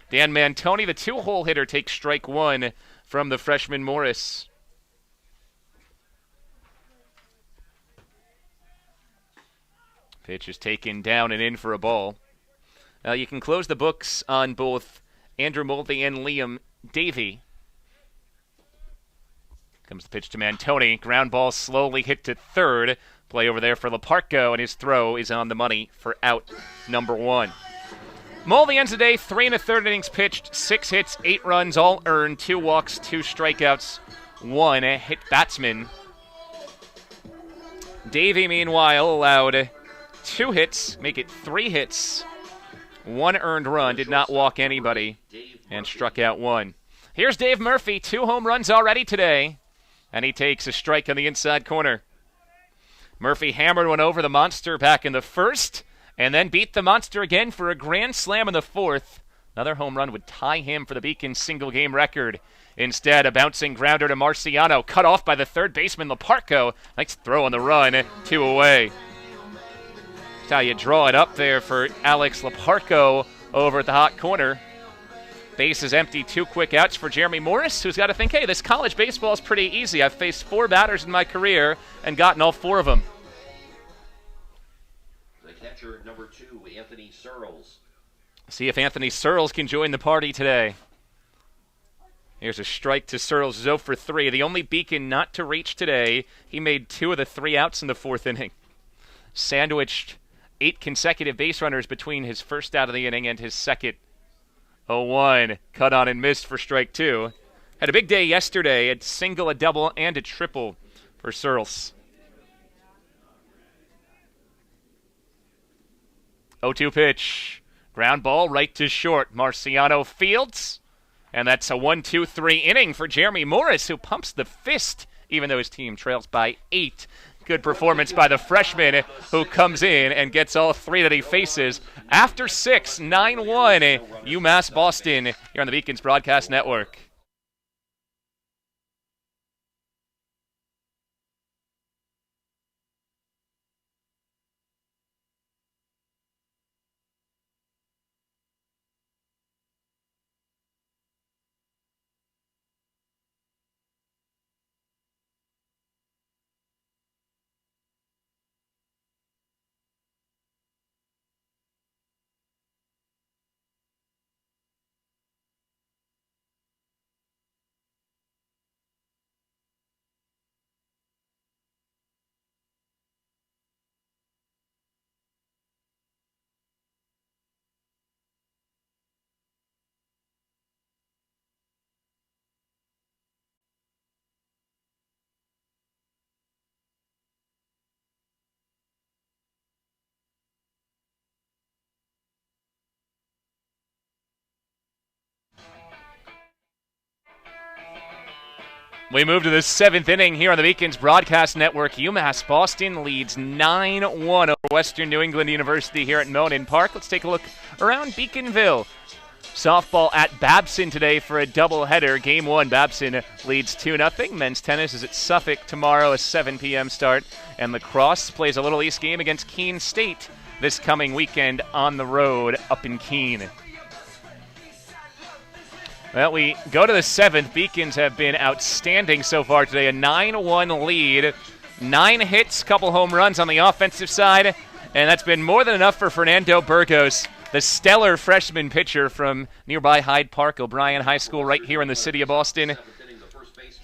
Dan Mantoni, the 2-hole hitter, takes strike 1 from the freshman Morris. Pitch is taken down and in for a ball. You can close the books on both Andrew Mulvey and Liam Davey. Comes the pitch to Mantoni. Ground ball slowly hit to third. Play over there for Leparco, and his throw is on the money for out number 1. Mulvey ends the day 3 1/3 innings pitched, 6 hits, 8 runs, all earned, 2 walks, 2 strikeouts, 1 hit batsman. Davey, meanwhile, allowed 2 hits, make it 3 hits, 1 earned run, did not walk anybody, and struck out 1. Here's Dave Murphy, 2 home runs already today, and he takes a strike on the inside corner. Murphy hammered one over the monster back in the 1st, and then beat the monster again for a grand slam in the 4th. Another home run would tie him for the Beacon single-game record. Instead, a bouncing grounder to Marciano, cut off by the third baseman Leparco. Nice throw on the run, 2 away. That's how you draw it up there for Alex Leparco over at the hot corner. Base is empty, 2 quick outs for Jeremy Morris, who's got to think, hey, this college baseball is pretty easy. I've faced 4 batters in my career and gotten all 4 of them. The catcher, number 2, Anthony Searles. See if Anthony Searles can join the party today. Here's a strike to Searles, 0 for 3. The only Beacon not to reach today. He made 2 of the 3 outs in the 4th inning. Sandwiched 8 consecutive base runners between his first out of the inning and his second. 0-1, cut on and missed for strike 2. Had a big day yesterday, a single, a double, and a triple for Searles. 0-2 pitch. Ground ball right to short. Marciano fields. And that's a 1-2-3 inning for Jeremy Morris, who pumps the fist, even though his team trails by 8. Good performance by the freshman, who comes in and gets all 3 that he faces. After 6, 9-1, UMass Boston here on the Beacons Broadcast Network. We move to the 7th inning here on the Beacons Broadcast Network. UMass Boston leads 9-1 over Western New England University here at Monin Park. Let's take a look around Beaconville. Softball at Babson today for a doubleheader. Game 1, Babson leads 2-0. Men's tennis is at Suffolk tomorrow, a 7 p.m. start. And lacrosse plays a Little East game against Keene State this coming weekend on the road up in Keene. Well, we go to the 7th. Beacons have been outstanding so far today. A 9-1 lead. 9 hits, couple home runs on the offensive side. And that's been more than enough for Fernando Burgos, the stellar freshman pitcher from nearby Hyde Park, O'Brien High School, right here in the city of Boston.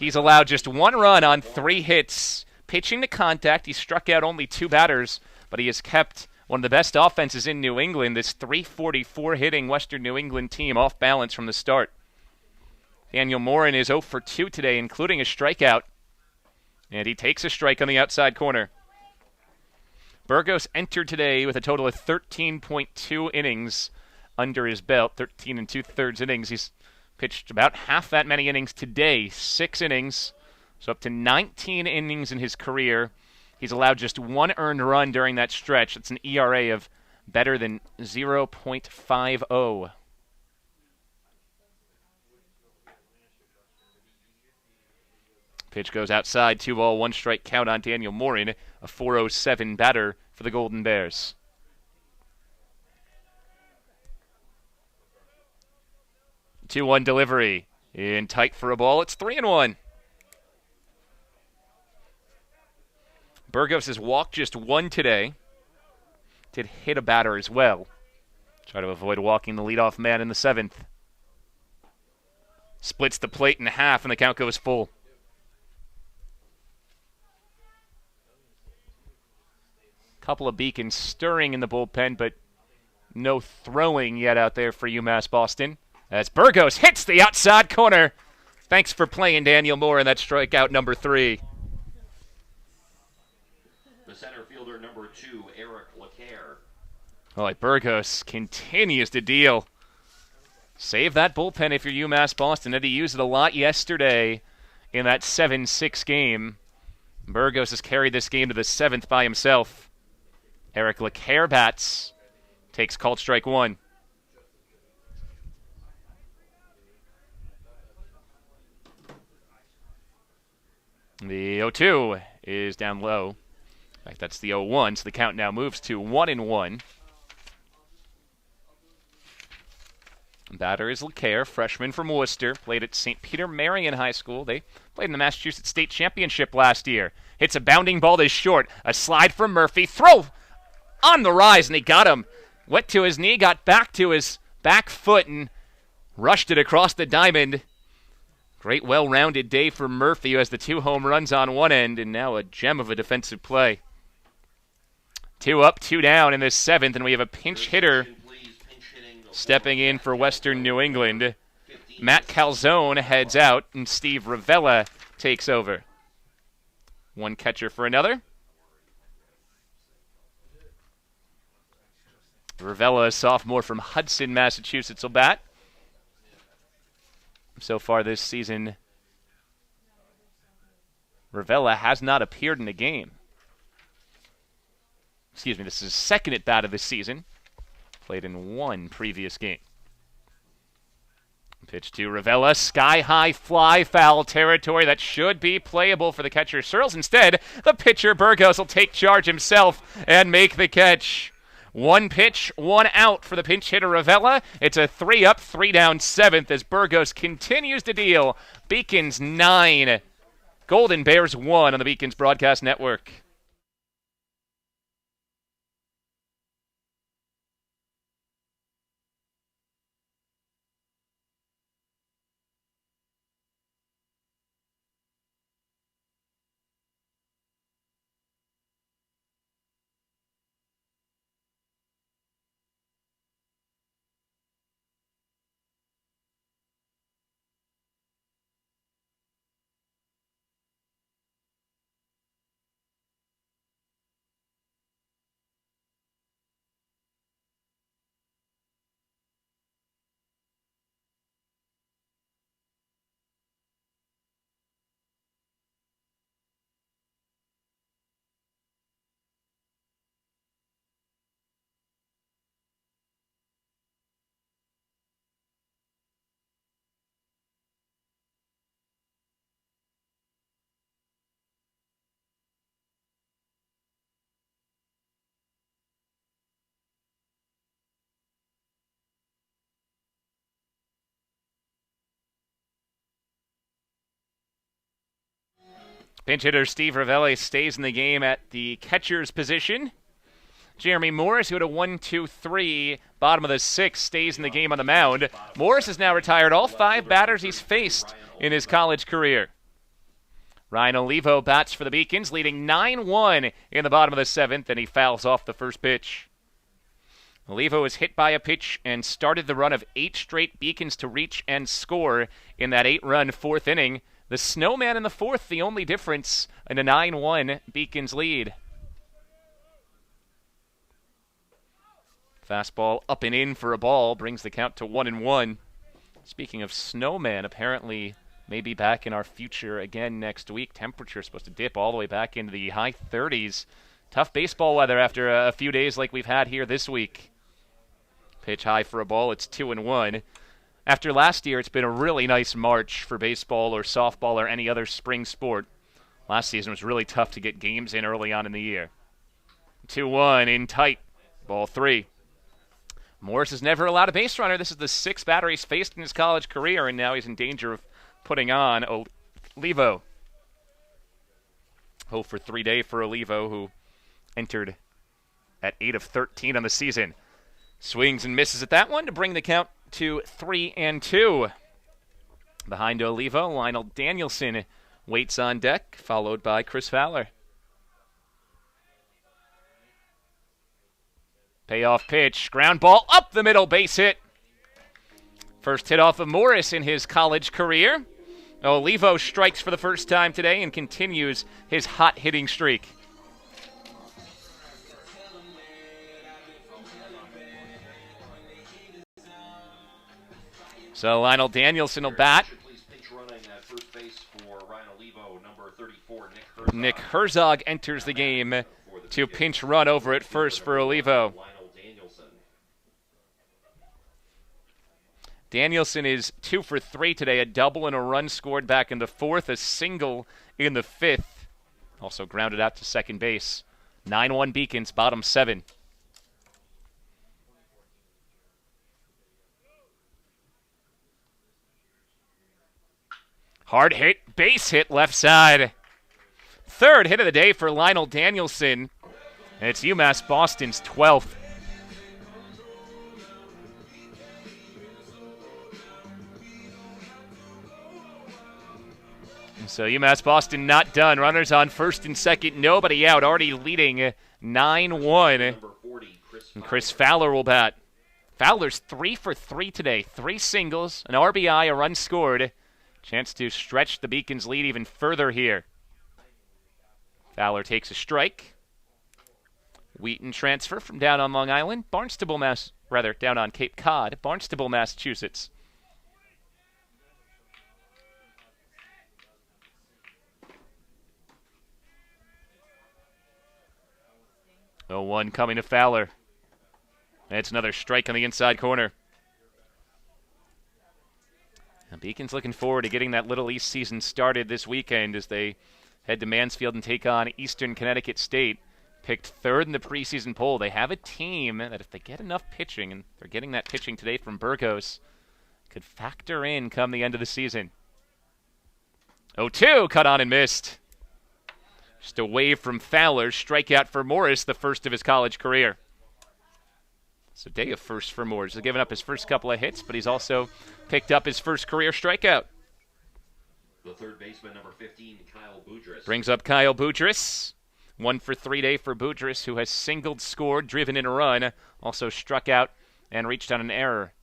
He's allowed just 1 run on 3 hits. Pitching to contact, he struck out only 2 batters, but he has kept one of the best offenses in New England, this .344 hitting Western New England team, off balance from the start. Daniel Morin is 0 for 2 today, including a strikeout, and he takes a strike on the outside corner. Burgos entered today with a total of 13.2 innings under his belt, 13 2/3 innings. He's pitched about half that many innings today, 6 innings, so up to 19 innings in his career. He's allowed just 1 earned run during that stretch. That's an ERA of better than 0.50. Pitch goes outside, 2-1, 1 strike count on Daniel Morin, a .407 batter for the Golden Bears. Two-one delivery, in tight for a ball. It's 3-1. Burgos has walked just 1 today. Did hit a batter as well. Try to avoid walking the leadoff man in the 7th. Splits the plate in half, and the count goes full. Couple of Beacons stirring in the bullpen, but no throwing yet out there for UMass Boston. As Burgos hits the outside corner. Thanks for playing, Daniel Moore, in that strikeout number 3. The center fielder number 2, Eric LeCaire. Oh, Burgos continues to deal. Save that bullpen if you're UMass Boston. Had to use it a lot yesterday in that 7-6 game. Burgos has carried this game to the 7th by himself. Eric LeCaire bats. Takes called strike 1. The 0-2 is down low. In fact, that's the 0-1, so the count now moves to 1-1. Batter is LeCaire, freshman from Worcester. Played at St. Peter Marian High School. They played in the Massachusetts State Championship last year. Hits a bounding ball to short. A slide from Murphy. Throw on the rise, and they got him. Went to his knee, got back to his back foot, and rushed it across the diamond. Great, well-rounded day for Murphy, who has the 2 home runs on one end, and now a gem of a defensive play. 2 up, 2 down in this 7th, and we have a pinch hitter stepping in for Western New England. Matt Calzone heads out, and Steve Ravella takes over. 1 catcher for another. Ravella, a sophomore from Hudson, Massachusetts, will bat. So far this season, Ravella has not appeared in a game. Excuse me, this is his 2nd at-bat of this season. Played in 1 previous game. Pitch to Ravella, sky-high fly, foul territory that should be playable for the catcher Searles. Instead, the pitcher Burgos will take charge himself and make the catch. 1 pitch, 1 out for the pinch hitter Ravella. It's a 3 up, 3 down 7th as Burgos continues to deal. Beacons 9, Golden Bears 1 on the Beacons Broadcast Network. Pinch hitter Steve Ravella stays in the game at the catcher's position. Jeremy Morris, who had a 1-2-3, bottom of the 6th, stays in the game on the mound. Morris has now retired all 5 batters he's faced in his college career. Ryan Olivo bats for the Beacons, leading 9-1 in the bottom of the 7th, and he fouls off the first pitch. Olivo was hit by a pitch and started the run of 8 straight Beacons to reach and score in that 8-run 4th inning. The Snowman in the 4th, the only difference in a 9-1 Beacons lead. Fastball up and in for a ball brings the count to 1-1. Speaking of Snowman, apparently maybe back in our future again next week. Temperature supposed to dip all the way back into the high 30s. Tough baseball weather after a few days like we've had here this week. Pitch high for a ball. It's 2-1. After last year, it's been a really nice March for baseball or softball or any other spring sport. Last season was really tough to get games in early on in the year. 2-1 in tight. Ball 3. Morris has never allowed a base runner. This is the 6th batter he's faced in his college career, and now he's in danger of putting on Olivo. 0 for 3 day for Olivo, who entered at 8 of 13 on the season. Swings and misses at that one to bring the count to 3-2. Behind Olivo, Lionel Danielson waits on deck, followed by Chris Fowler. Payoff pitch, ground ball up the middle, base hit. First hit off of Morris in his college career. Olivo strikes for the first time today and continues his hot hitting streak. So Lionel Danielson will bat. Nick Herzog enters the game to pinch run over at first for Olivo. Danielson is 2 for 3 today, a double and a run scored back in the 4th, a single in the 5th. Also grounded out to second base. 9-1 Beacons, bottom 7. Hard hit, base hit left side. 3rd hit of the day for Lionel Danielson. And it's UMass Boston's 12th. So UMass Boston not done. Runners on first and second, nobody out. Already leading 9-1. And Chris Fowler will bat. Fowler's 3 for 3 today. 3 singles, an RBI, a run scored. Chance to stretch the Beacons' lead even further here. Fowler takes a strike. Wheaton transfer from down on Long Island. Down on Cape Cod. Barnstable, Massachusetts. Oh, 1 coming to Fowler. That's another strike on the inside corner. The Beacons looking forward to getting that Little East season started this weekend as they head to Mansfield and take on Eastern Connecticut State. Picked 3rd in the preseason poll. They have a team that if they get enough pitching, and they're getting that pitching today from Burgos, could factor in come the end of the season. 0-2, cut on and missed. Just a wave from Fowler, strikeout for Morris, the first of his college career. It's a day of firsts for Morris. He's given up his first couple of hits, but he's also picked up his first career strikeout. The 3rd baseman, number 15, Kyle Boudris. Brings up Kyle Boudris. 1 for 3 day for Boudris, who has singled, scored, driven in a run, also struck out and reached on an error.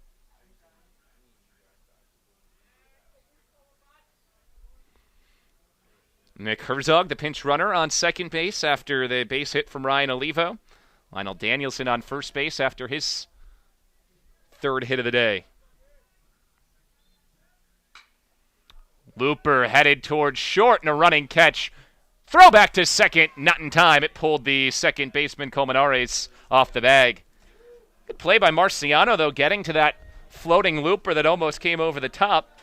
Nick Herzog, the pinch runner, on second base after the base hit from Ryan Olivo. Lionel Danielson on first base after his 3rd hit of the day. Looper headed towards short and a running catch. Throw back to second, not in time. It pulled the second baseman Colmenares off the bag. Good play by Marciano, though, getting to that floating looper that almost came over the top.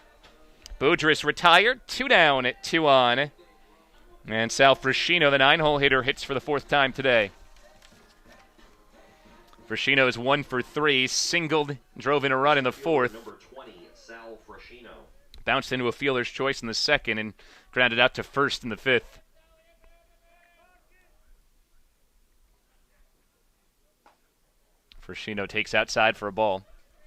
Boudris retired, 2 down at 2 on. And Sal Fruscino, the 9-hole hitter, hits for the 4th time today. Fruscino is 1 for 3, singled, drove in a run in the 4th. Number 20, Sal Fruscino. Bounced into a fielder's choice in the 2nd and grounded out to first in the 5th. Fruscino takes outside for a ball.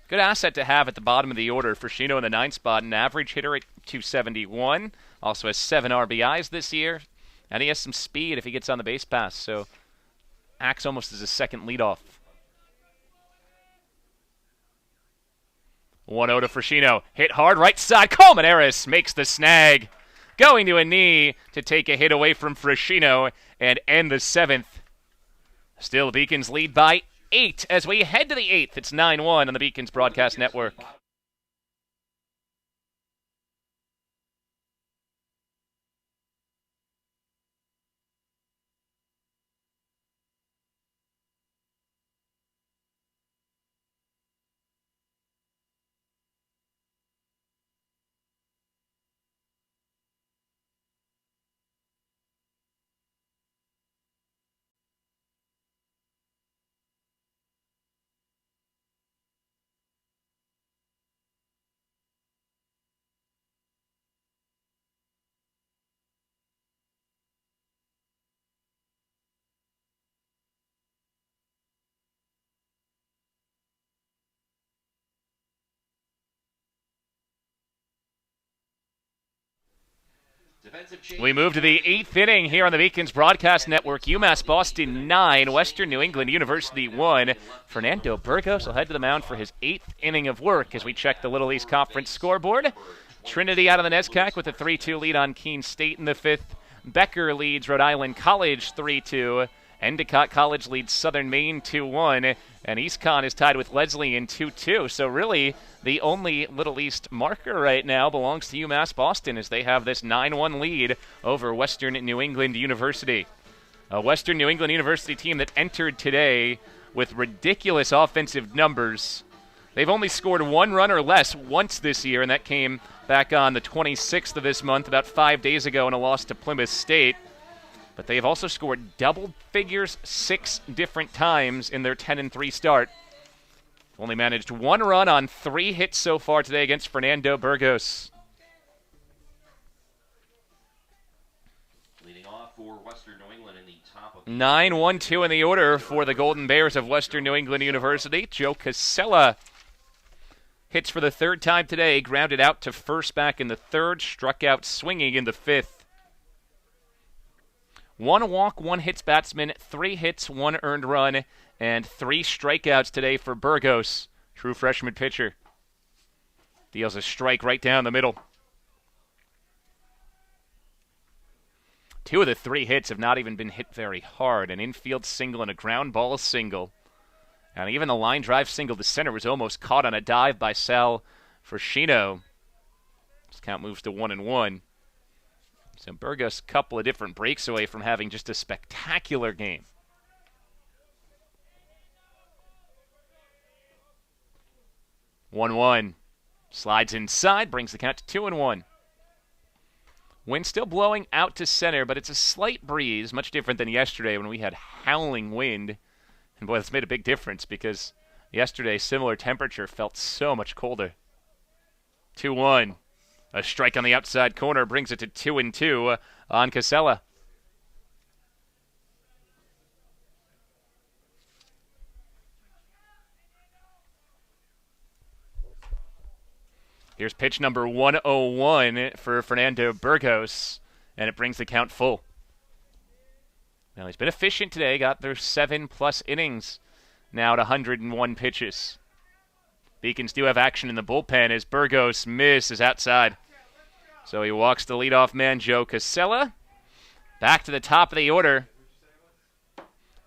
Good asset to have at the bottom of the order. Fernando in the 9th spot, an average hitter at 271. Also has 7 RBIs this year. And he has some speed if he gets on the base pass. So acts almost as a second leadoff. 1-0 to Fernando. Hit hard right side. Colmenares makes the snag. Going to a knee to take a hit away from Fernando and end the 7th. Still, the Beacons lead by 8 as we head to the 8th. It's 9-1 on the Beacons Broadcast Network. We move to the 8th inning here on the Beacons Broadcast Network. UMass Boston 9, Western New England University 1. Fernando Burgos will head to the mound for his 8th inning of work as we check the Little East Conference scoreboard. Trinity out of the NESCAC with a 3-2 lead on Keene State in the 5th. Becker leads Rhode Island College 3-2. Endicott College leads Southern Maine 2-1. And East Con is tied with Leslie in 2-2. So really, the only Little East marker right now belongs to UMass Boston as they have this 9-1 lead over Western New England University. A Western New England University team that entered today with ridiculous offensive numbers. They've only scored 1 run or less once this year, and that came back on the 26th of this month, about 5 days ago, in a loss to Plymouth State. But they have also scored double figures 6 different times in their 10-3 start. Only managed 1 run on 3 hits so far today against Fernando Burgos. Leading off for Western New England in the top of 9-1-2 in the order for the Golden Bears of Western New England University. Joe Casella hits for the 3rd time today, grounded out to first back in the 3rd, struck out swinging in the 5th. 1 walk, 1 hits batsman, 3 hits, 1 earned run, and 3 strikeouts today for Burgos, true freshman pitcher. Deals a strike right down the middle. 2 of the 3 hits have not even been hit very hard. An infield single and a ground ball single. And even the line drive single to center was almost caught on a dive by Sal Fernando. This count moves to 1-1. So Burgos, a couple of different breaks away from having just a spectacular game. 1-1. Slides inside, brings the count to 2-1. Wind still blowing out to center, but it's a slight breeze, much different than yesterday when we had howling wind. And boy, that's made a big difference because yesterday, similar temperature, felt so much colder. 2-1. A strike on the outside corner brings it to 2-2 on Casella. Here's pitch number 101 for Fernando Burgos, and it brings the count full. Now, he's been efficient today, got their 7+ innings, now at 101 pitches. Beacons do have action in the bullpen as Burgos misses outside. So he walks the leadoff man, Joe Casella. Back to the top of the order.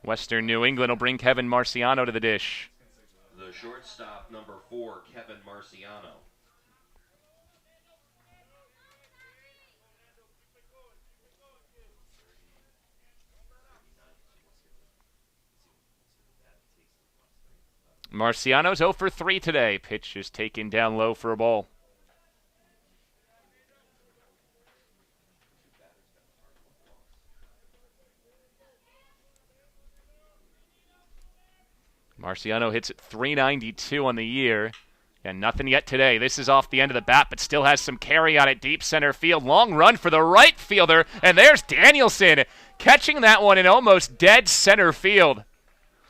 Western New England will bring Kevin Marciano to the dish. the shortstop, number 4, Kevin Marciano. Marciano's 0 for 3 today. Pitch is taken down low for a ball. Marciano hits at .392 on the year. And nothing yet today. This is off the end of the bat, but still has some carry on it. Deep center field. Long run for the right fielder. And there's Danielson catching that one in almost dead center field.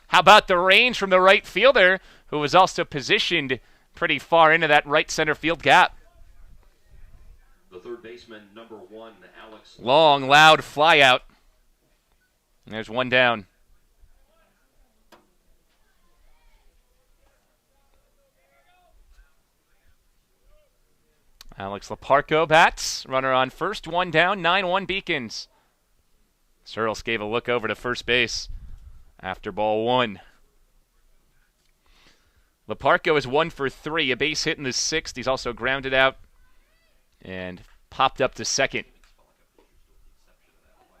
How about the range from the right fielder, who was also positioned pretty far into that right center field gap. The third baseman, number 1, Alex. Long, loud fly out. And there's one down. Alex Leparco bats. Runner on first, one down, 9-1 Beacons. Searles gave a look over to first base after ball 1. Leparco is 1 for 3, a base hit in the 6th. He's also grounded out and popped up to second.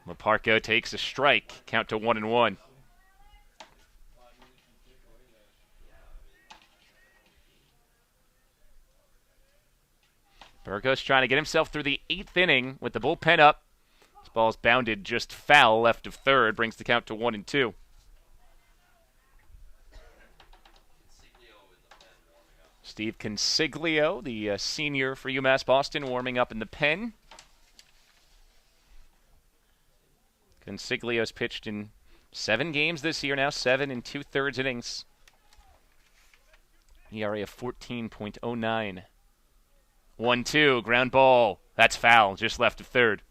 Leparco takes a strike, count to 1-1. Burgos trying to get himself through the 8th inning with the bullpen up. This ball's bounded just foul left of third, brings the count to 1-2. Steve Consiglio, the senior for UMass Boston, warming up in the pen. Consiglio's pitched in 7 games this year now, 7 2/3 innings. ERA of 14.09. 1-2, ground ball. That's foul, just left of third.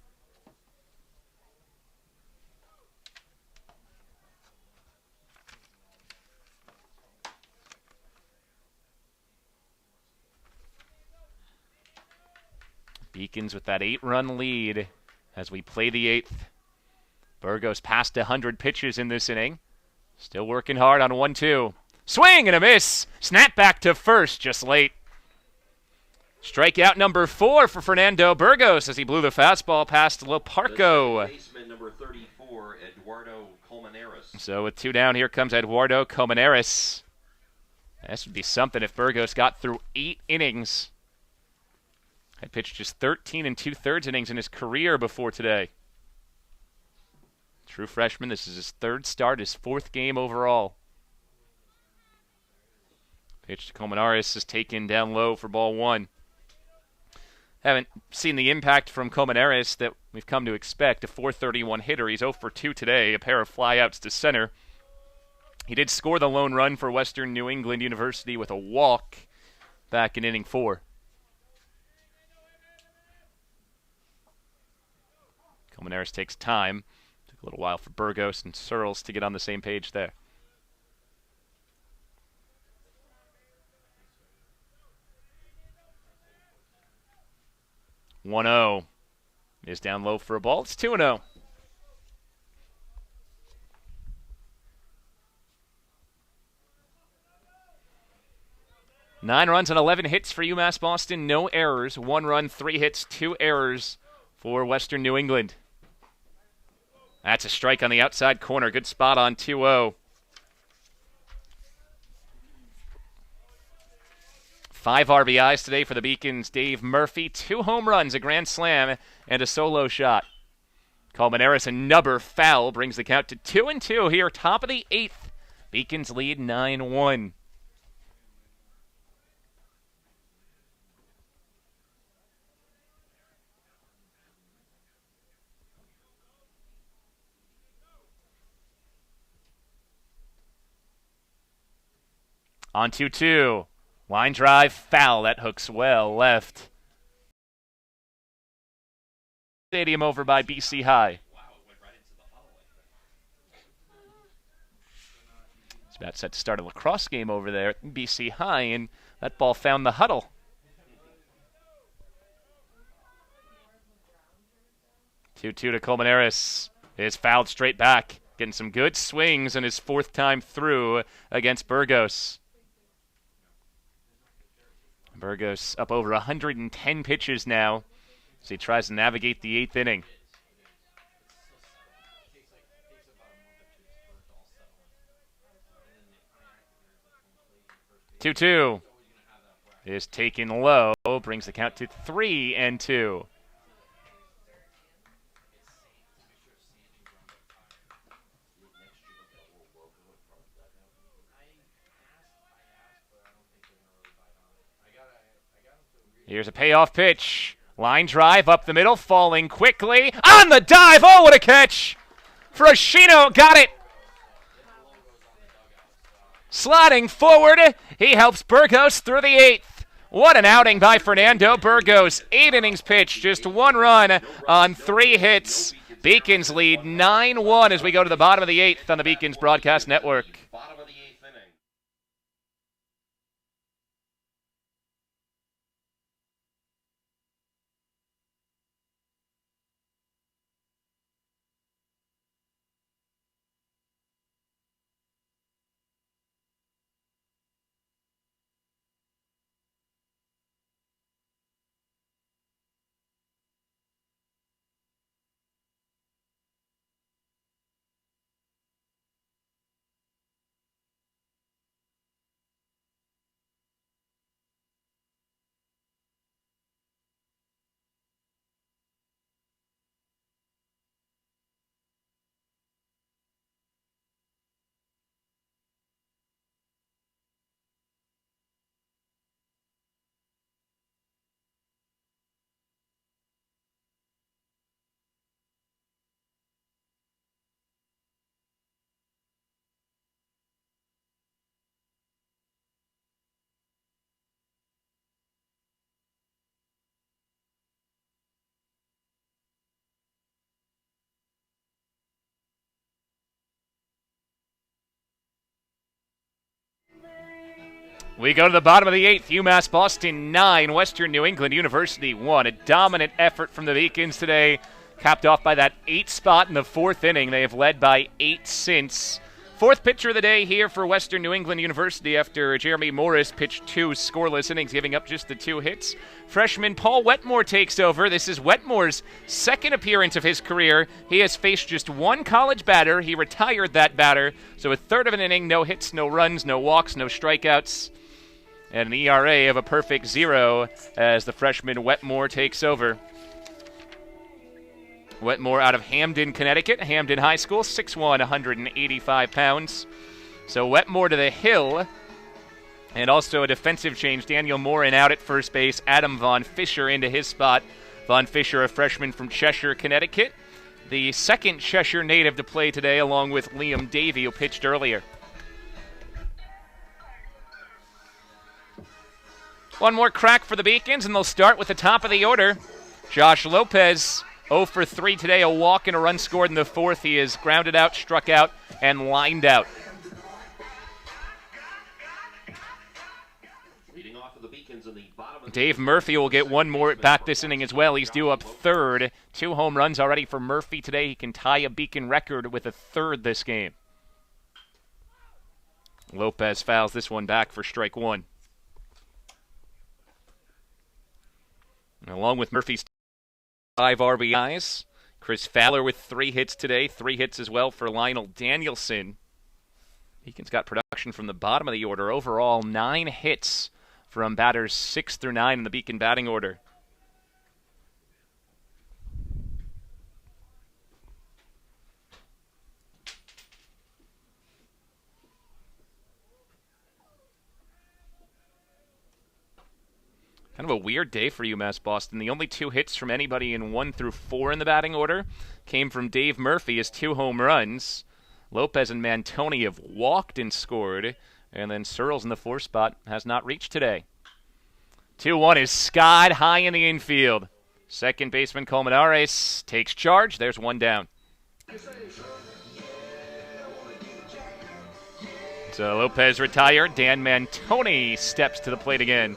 Beacons with that 8-run lead as we play the 8th. Burgos passed 100 pitches in this inning. Still working hard on 1-2. Swing and a miss. Snap back to first, just late. Strikeout number 4 for Fernando Burgos as he blew the fastball past Leparco. Baseman number 34, Eduardo Colmenares. So with 2 down, here comes Eduardo Colmenares. This would be something if Burgos got through 8 innings. Had pitched just 13 2/3 innings in his career before today. True freshman, this is his 3rd start, his 4th game overall. Pitch to Colmenares is taken down low for ball 1. Haven't seen the impact from Colmenares that we've come to expect. A .431 hitter. He's 0 for 2 today. A pair of flyouts to center. He did score the lone run for Western New England University with a walk back in inning 4. Colmenares takes time. Took a little while for Burgos and Searles to get on the same page there. 1-0 is down low for a ball. It's 2-0. Nine runs and 11 hits for UMass Boston. No errors. 1 run, 3 hits, 2 errors for Western New England. That's a strike on the outside corner. Good spot on 2-0. 5 RBIs today for the Beacons. Dave Murphy, 2 home runs, a grand slam, and a solo shot. Colmenares, a nubber foul, brings the count to 2-2 here, top of the 8th. Beacons lead 9-1. On 2-2. Line drive, foul. That hooks well left. Stadium over by BC High. It's about set to start a lacrosse game over there at BC High, and that ball found the huddle. Two to Colmenares. Is fouled straight back. Getting some good swings in his 4th time through against Burgos. Burgos up over 110 pitches now as he tries to navigate the 8th inning. Two is taken low, brings the count to 3-2. Here's a payoff pitch. Line drive up the middle, falling quickly. On the dive! Oh, what a catch! Frashino got it! Sliding forward, he helps Burgos through the 8th. What an outing by Fernando Burgos. 8 innings pitched, just 1 run on 3 hits. Beacons lead 9-1 as we go to the bottom of the 8th on the Beacons Broadcast Network. Bottom of the 8th inning. We go to the bottom of the 8th. UMass Boston 9, Western New England University 1. A dominant effort from the Beacons today, capped off by that 8th spot in the 4th inning. They have led by 8 since. 4th pitcher of the day here for Western New England University after Jeremy Morris pitched 2 scoreless innings, giving up just the 2 hits. Freshman Paul Wetmore takes over. This is Wetmore's 2nd appearance of his career. He has faced just 1 college batter. He retired that batter. So a third of an inning, no hits, no runs, no walks, no strikeouts, and an ERA of a perfect 0 as the freshman Wetmore takes over. Wetmore out of Hamden, Connecticut. Hamden High School, 6'1", 185 pounds. So Wetmore to the hill. And also a defensive change. Daniel Morin out at first base. Adam Von Fisher into his spot. Von Fisher, a freshman from Cheshire, Connecticut. The 2nd Cheshire native to play today, along with Liam Davey, who pitched earlier. One more crack for the Beacons, and they'll start with the top of the order. Josh Lopez, 0 for 3 today, a walk and a run scored in the 4th. He is grounded out, struck out, and lined out. Leading off of the Beacons in the bottom of Dave Murphy will get 1 more at bat this inning as well. He's due up 3rd. 2 home runs already for Murphy today. He can tie a Beacon record with a 3rd this game. Lopez fouls this one back for strike 1. And along with Murphy's 5 RBIs, Chris Fowler with 3 hits today, 3 hits as well for Lionel Danielson. Beacons got production from the bottom of the order. Overall, 9 hits from batters 6 through 9 in the Beacon batting order. Kind of a weird day for UMass Boston. The only 2 hits from anybody in 1 through 4 in the batting order came from Dave Murphy, his 2 home runs. Lopez and Mantoni have walked and scored, and then Searles in the 4th spot has not reached today. 2-1 is skied high in the infield. Second baseman Colmenares takes charge. There's 1 down. So Lopez retired. Dan Mantoni steps to the plate again.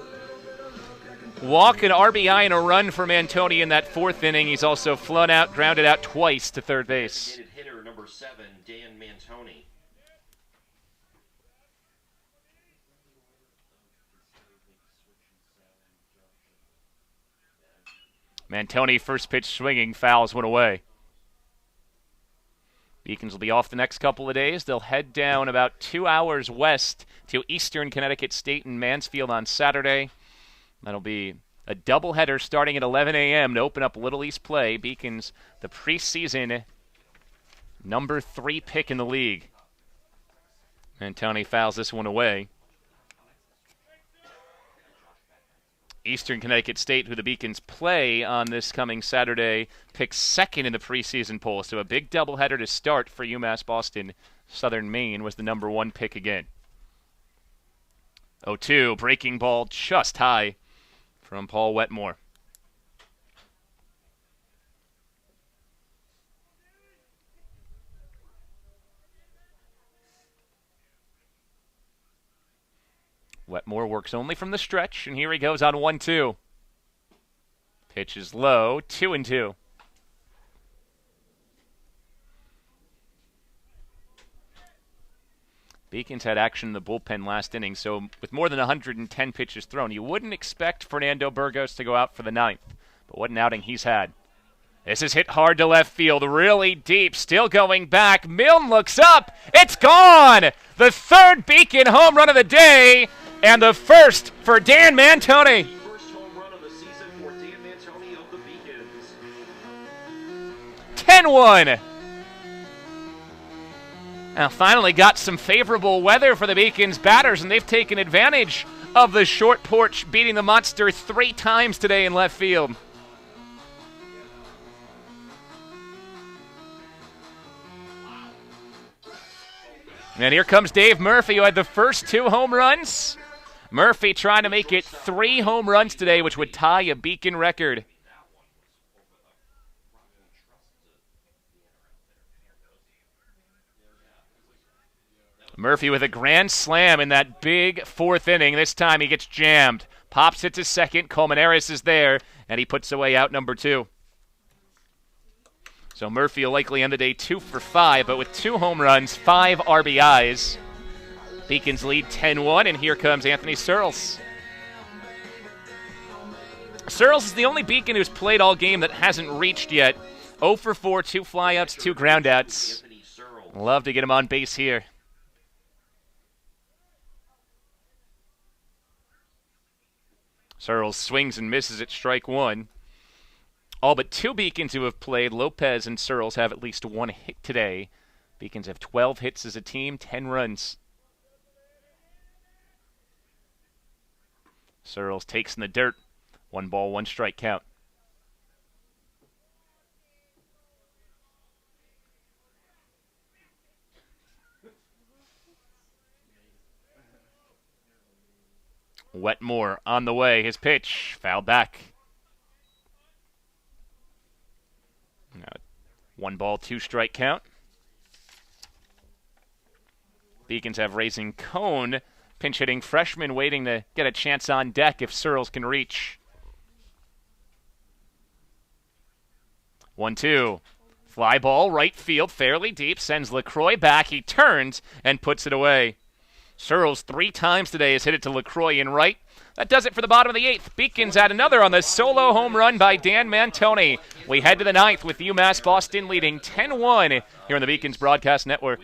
Walk, an RBI, and a run for Mantoni in that 4th inning. He's also flown out, grounded out twice to third base. hitter number 7, Dan Mantoni. Mantoni, first pitch swinging, fouls one away. Beacons will be off the next couple of days. They'll head down about 2 hours west to Eastern Connecticut State in Mansfield on Saturday. That'll be a doubleheader starting at 11 a.m. to open up Little East play. Beacons, the preseason number 3 pick in the league. Mantoni fouls this one away. Eastern Connecticut State, who the Beacons play on this coming Saturday, picks 2nd in the preseason poll. So a big doubleheader to start for UMass Boston. Southern Maine was the number 1 pick again. 0-2, breaking ball just high from Paul Wetmore. Wetmore works only from the stretch, and here he goes on 1-2. Pitch is low, 2-2. Beacons had action in the bullpen last inning, so with more than 110 pitches thrown, you wouldn't expect Fernando Burgos to go out for the ninth. But what an outing he's had. This is hit hard to left field, really deep, still going back. Milne looks up, it's gone! The third Beacon home run of the day, and the first for Dan Mantoni. First home run of the season for Dan Mantoni of the Beacons. 10-1. Now finally got some favorable weather for the Beacons batters, and they've taken advantage of the short porch, beating the monster 3 times today in left field. And here comes Dave Murphy, who had the first 2 home runs. Murphy trying to make it 3 home runs today, which would tie a Beacon record. Murphy with a grand slam in that big 4th inning. This time he gets jammed. Pops it to second. Colmenares is there, and he puts away out number 2. So Murphy will likely end the day 2 for 5, but with 2 home runs, 5 RBIs. Beacons lead 10-1, and here comes Anthony Searles. Searles is the only Beacon who's played all game that hasn't reached yet. 0 for 4, 2 flyouts, 2 groundouts. Love to get him on base here. Searles swings and misses at strike 1. All but 2 Beacons who have played, Lopez and Searles, have at least 1 hit today. Beacons have 12 hits as a team, 10 runs. Searles takes in the dirt. 1 ball, 1 strike count. Wetmore on the way. His pitch fouled back. Now, 1 ball, 2 strike count. Beacons have Raising Cone, pinch hitting freshman, waiting to get a chance on deck if Searles can reach. 1-2. Fly ball, right field, fairly deep, sends LaCroix back. He turns and puts it away. Searles 3 times today has hit it to LaCroix in right. That does it for the bottom of the 8th. Beacons add another on the solo home run by Dan Mantoni. We head to the 9th with UMass Boston leading 10-1 here on the Beacons Broadcast Network.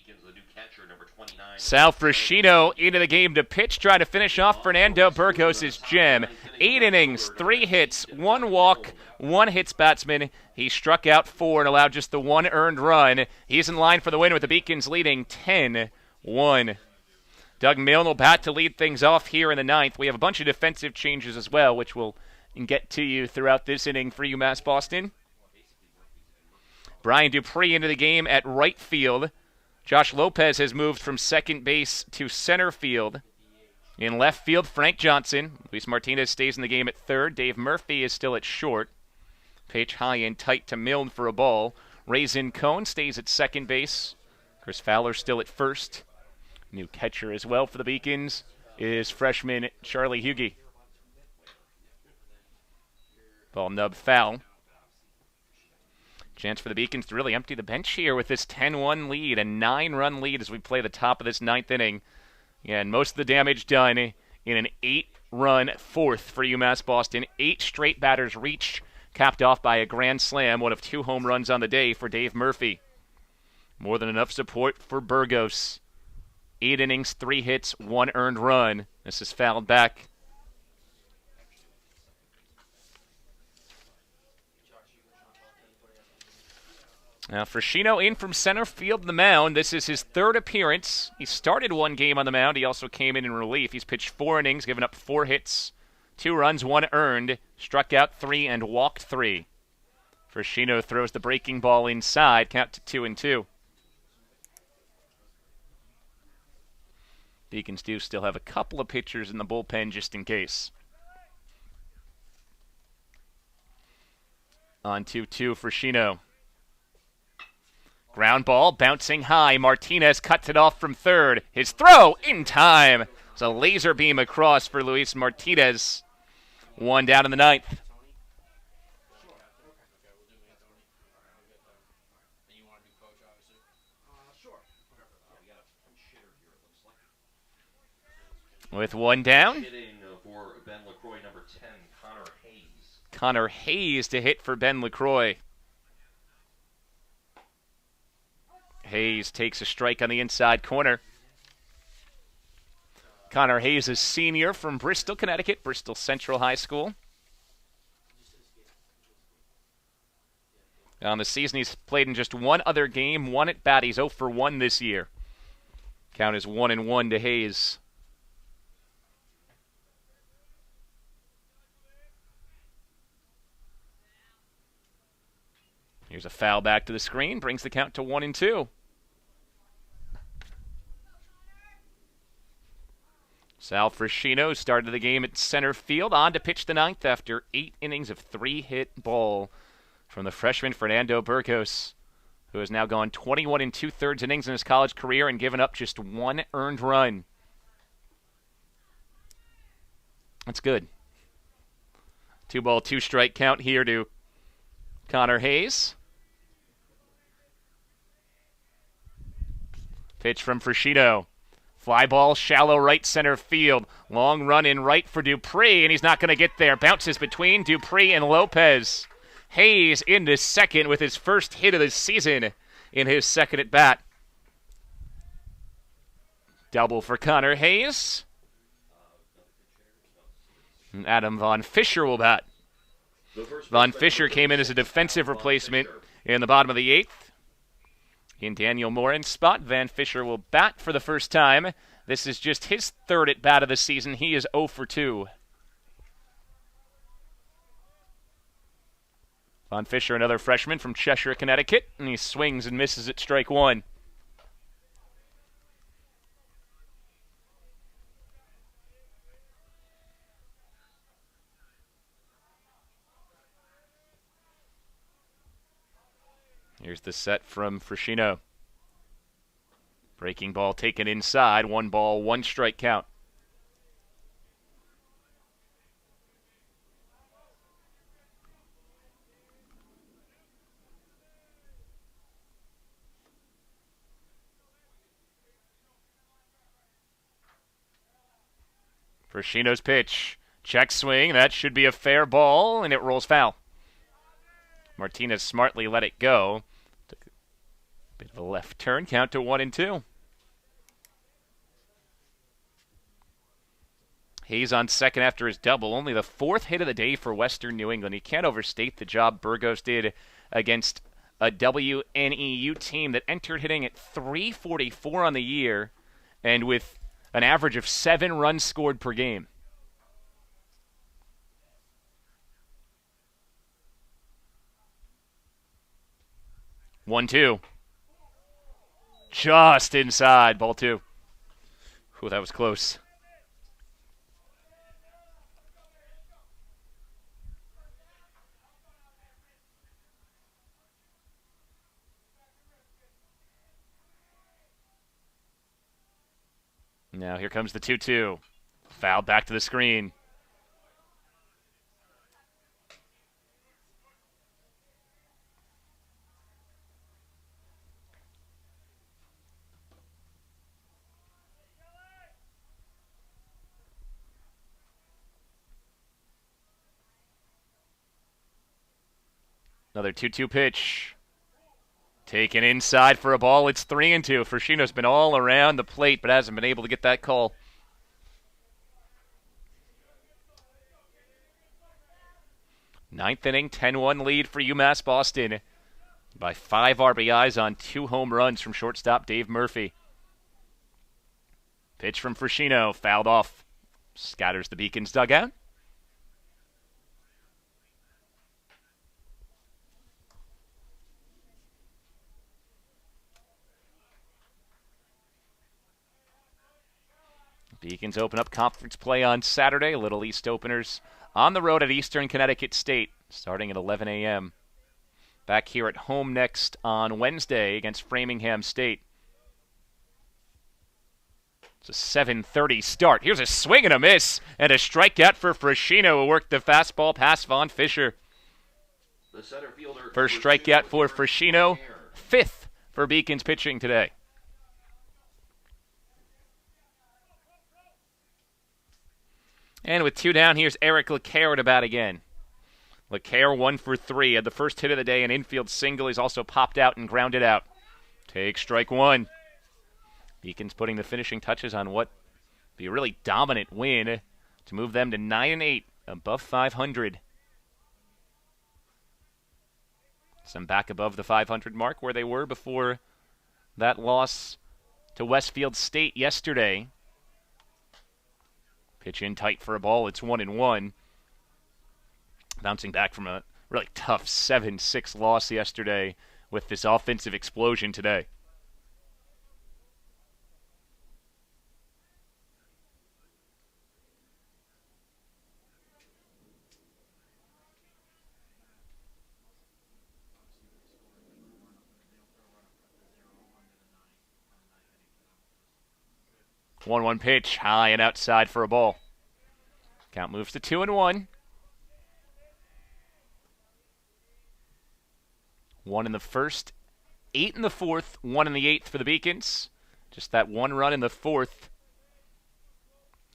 Beacons, the new catcher, number 29. Sal Frascino into the game to pitch, trying to finish off Fernando Burgos' gem. 8 innings, 3 hits, 1 walk, 1 hits batsman. He struck out 4 and allowed just the 1 earned run. He's in line for the win with the Beacons leading 10-1. Doug Milne will bat to lead things off here in the 9th. We have a bunch of defensive changes as well, which we'll get to you throughout this inning for UMass Boston. Brian Dupree into the game at right field. Josh Lopez has moved from second base to center field. In left field, Frank Johnson. Luis Martinez stays in the game at third. Dave Murphy is still at short. Pitch high and tight to Milne for a ball. Raisin Cohn stays at second base. Chris Fowler still at first. New catcher as well for the Beacons is freshman Charlie Hughey. Ball nub foul. Chance for the Beacons to really empty the bench here with this 10-1 lead, a 9-run lead as we play the top of this 9th inning. And most of the damage done in an 8-run 4th for UMass Boston. 8 straight batters reached, capped off by a grand slam, one of 2 home runs on the day for Dave Murphy. More than enough support for Burgos. 8 innings, 3 hits, 1 earned run. This is fouled back. Now, Frascino in from center field in the mound. This is his 3rd appearance. He started 1 game on the mound. He also came in relief. He's pitched 4 innings, given up 4 hits, 2 runs, 1 earned, struck out 3, and walked 3. Frascino throws the breaking ball inside, count to 2-2. Beacons do still have a couple of pitchers in the bullpen just in case. On 2-2, Frascino. Ground ball, bouncing high. Martinez cuts it off from third. His throw in time. It's a laser beam across for Luis Martinez. 1 down in the 9th. With 1 down. Hitting for Ben LaCroix, number 10, Connor Hayes. Connor Hayes to hit for Ben LaCroix. Hayes takes a strike on the inside corner. Connor Hayes is senior from Bristol, Connecticut, Bristol Central High School. On the season, he's played in just 1 other game, 1 at bat. He's 0 for 1 this year. Count is 1-1 to Hayes. Here's a foul back to the screen, brings the count to 1-2. Sal Frascino started the game at center field, on to pitch the 9th after 8 innings of 3-hit ball from the freshman Fernando Burgos, who has now gone 21 2/3 innings in his college career and given up just 1 earned run. That's good. 2-ball, 2-strike count here to Connor Hayes. Pitch from Frascino. Fly ball, shallow right center field. Long run in right for Dupree, and he's not going to get there. Bounces between Dupree and Lopez. Hayes into second with his first hit of the season in his 2nd at bat. Double for Connor Hayes. And Adam Von Fischer will bat. Von Fischer came in as a defensive replacement in the bottom of the 8th. In Daniel Morin's spot, Van Fischer will bat for the first time. This is just his 3rd at bat of the season. He is 0 for 2. Von Fischer, another freshman from Cheshire, Connecticut, and he swings and misses at strike 1. Here's the set from Frascino. Breaking ball taken inside. 1 ball, 1 strike count. Frascino's pitch. Check swing. That should be a fair ball, and it rolls foul. Martinez smartly let it go. Bit of a left turn, count to 1-2. Hayes on second after his double. Only the fourth hit of the day for Western New England. You can't overstate the job Burgos did against a WNEU team that entered hitting at .344 on the year and with an average of 7 runs scored per game. One, two. Just inside. Ball 2. Ooh, that was close. Now here comes the 2-2. Foul back to the screen. Another 2-2 pitch. Taken inside for a ball. It's 3-2. Frashino's been all around the plate, but hasn't been able to get that call. Ninth inning, 10-1 lead for UMass Boston by 5 RBIs on 2 home runs from shortstop Dave Murphy. Pitch from Frashino, fouled off. Scatters the Beacons dugout. Beacons open up conference play on Saturday. Little East openers on the road at Eastern Connecticut State, starting at 11 a.m. Back here at home next on Wednesday against Framingham State. It's a 7:30 start. Here's a swing and a miss, and a strikeout for Frashino, who worked the fastball past Von Fisher. First strikeout for Frashino, 5th for Beacons pitching today. And with 2 down, here's Eric LeCaire to bat again. LeCaire 1 for 3. Had the first hit of the day, an infield single. He's also popped out and grounded out. Take strike 1. Beacons putting the finishing touches on what be a really dominant win to move them to 9-8, above 500. Some back above the 500 mark where they were before that loss to Westfield State yesterday. Pitch in tight for a ball. It's 1-1. Bouncing back from a really tough 7-6 loss yesterday with this offensive explosion today. One pitch, high and outside for a ball. Count moves to 2-1. 1 in the first, 8 in the fourth, 1 in the 8th for the Beacons. Just that 1 run in the 4th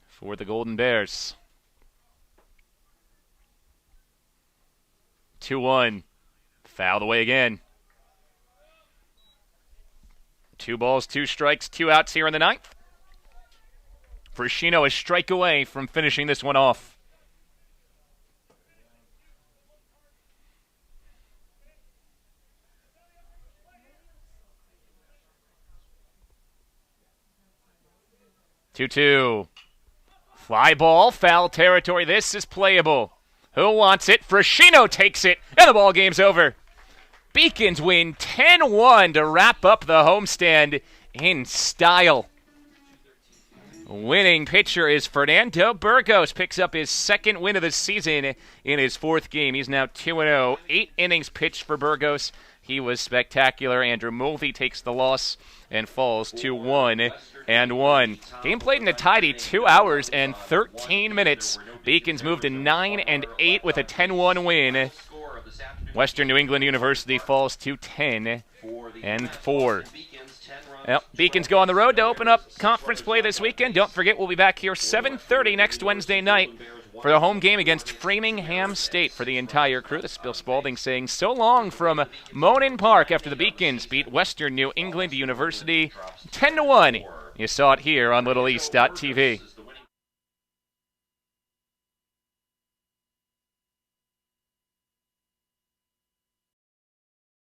for the Golden Bears. 2-1. Fouled away again. 2 balls, 2 strikes, 2 outs here in the 9th. Frashino a strike away from finishing this one off. Two. Fly ball, foul territory. This is playable. Who wants it? Frashino takes it, and the ball game's over. Beacons win 10-1 to wrap up the homestand in style. Winning pitcher is Fernando Burgos. Picks up his 2nd win of the season in his 4th game. He's now 2-0. 8 innings pitched for Burgos. He was spectacular. Andrew Mulvey takes the loss and falls to 1-1. Game played in a tidy 2 hours and 13 minutes. Beacons moved to 9-8 with a 10-1 win. Western New England University falls to 10-4. Well, Beacons go on the road to open up conference play this weekend. Don't forget, we'll be back here 7:30 next Wednesday night for the home game against Framingham State for the entire crew. This is Bill Spalding saying so long from Monin Park after the Beacons beat Western New England University 10-1. You saw it here on LittleEast.tv.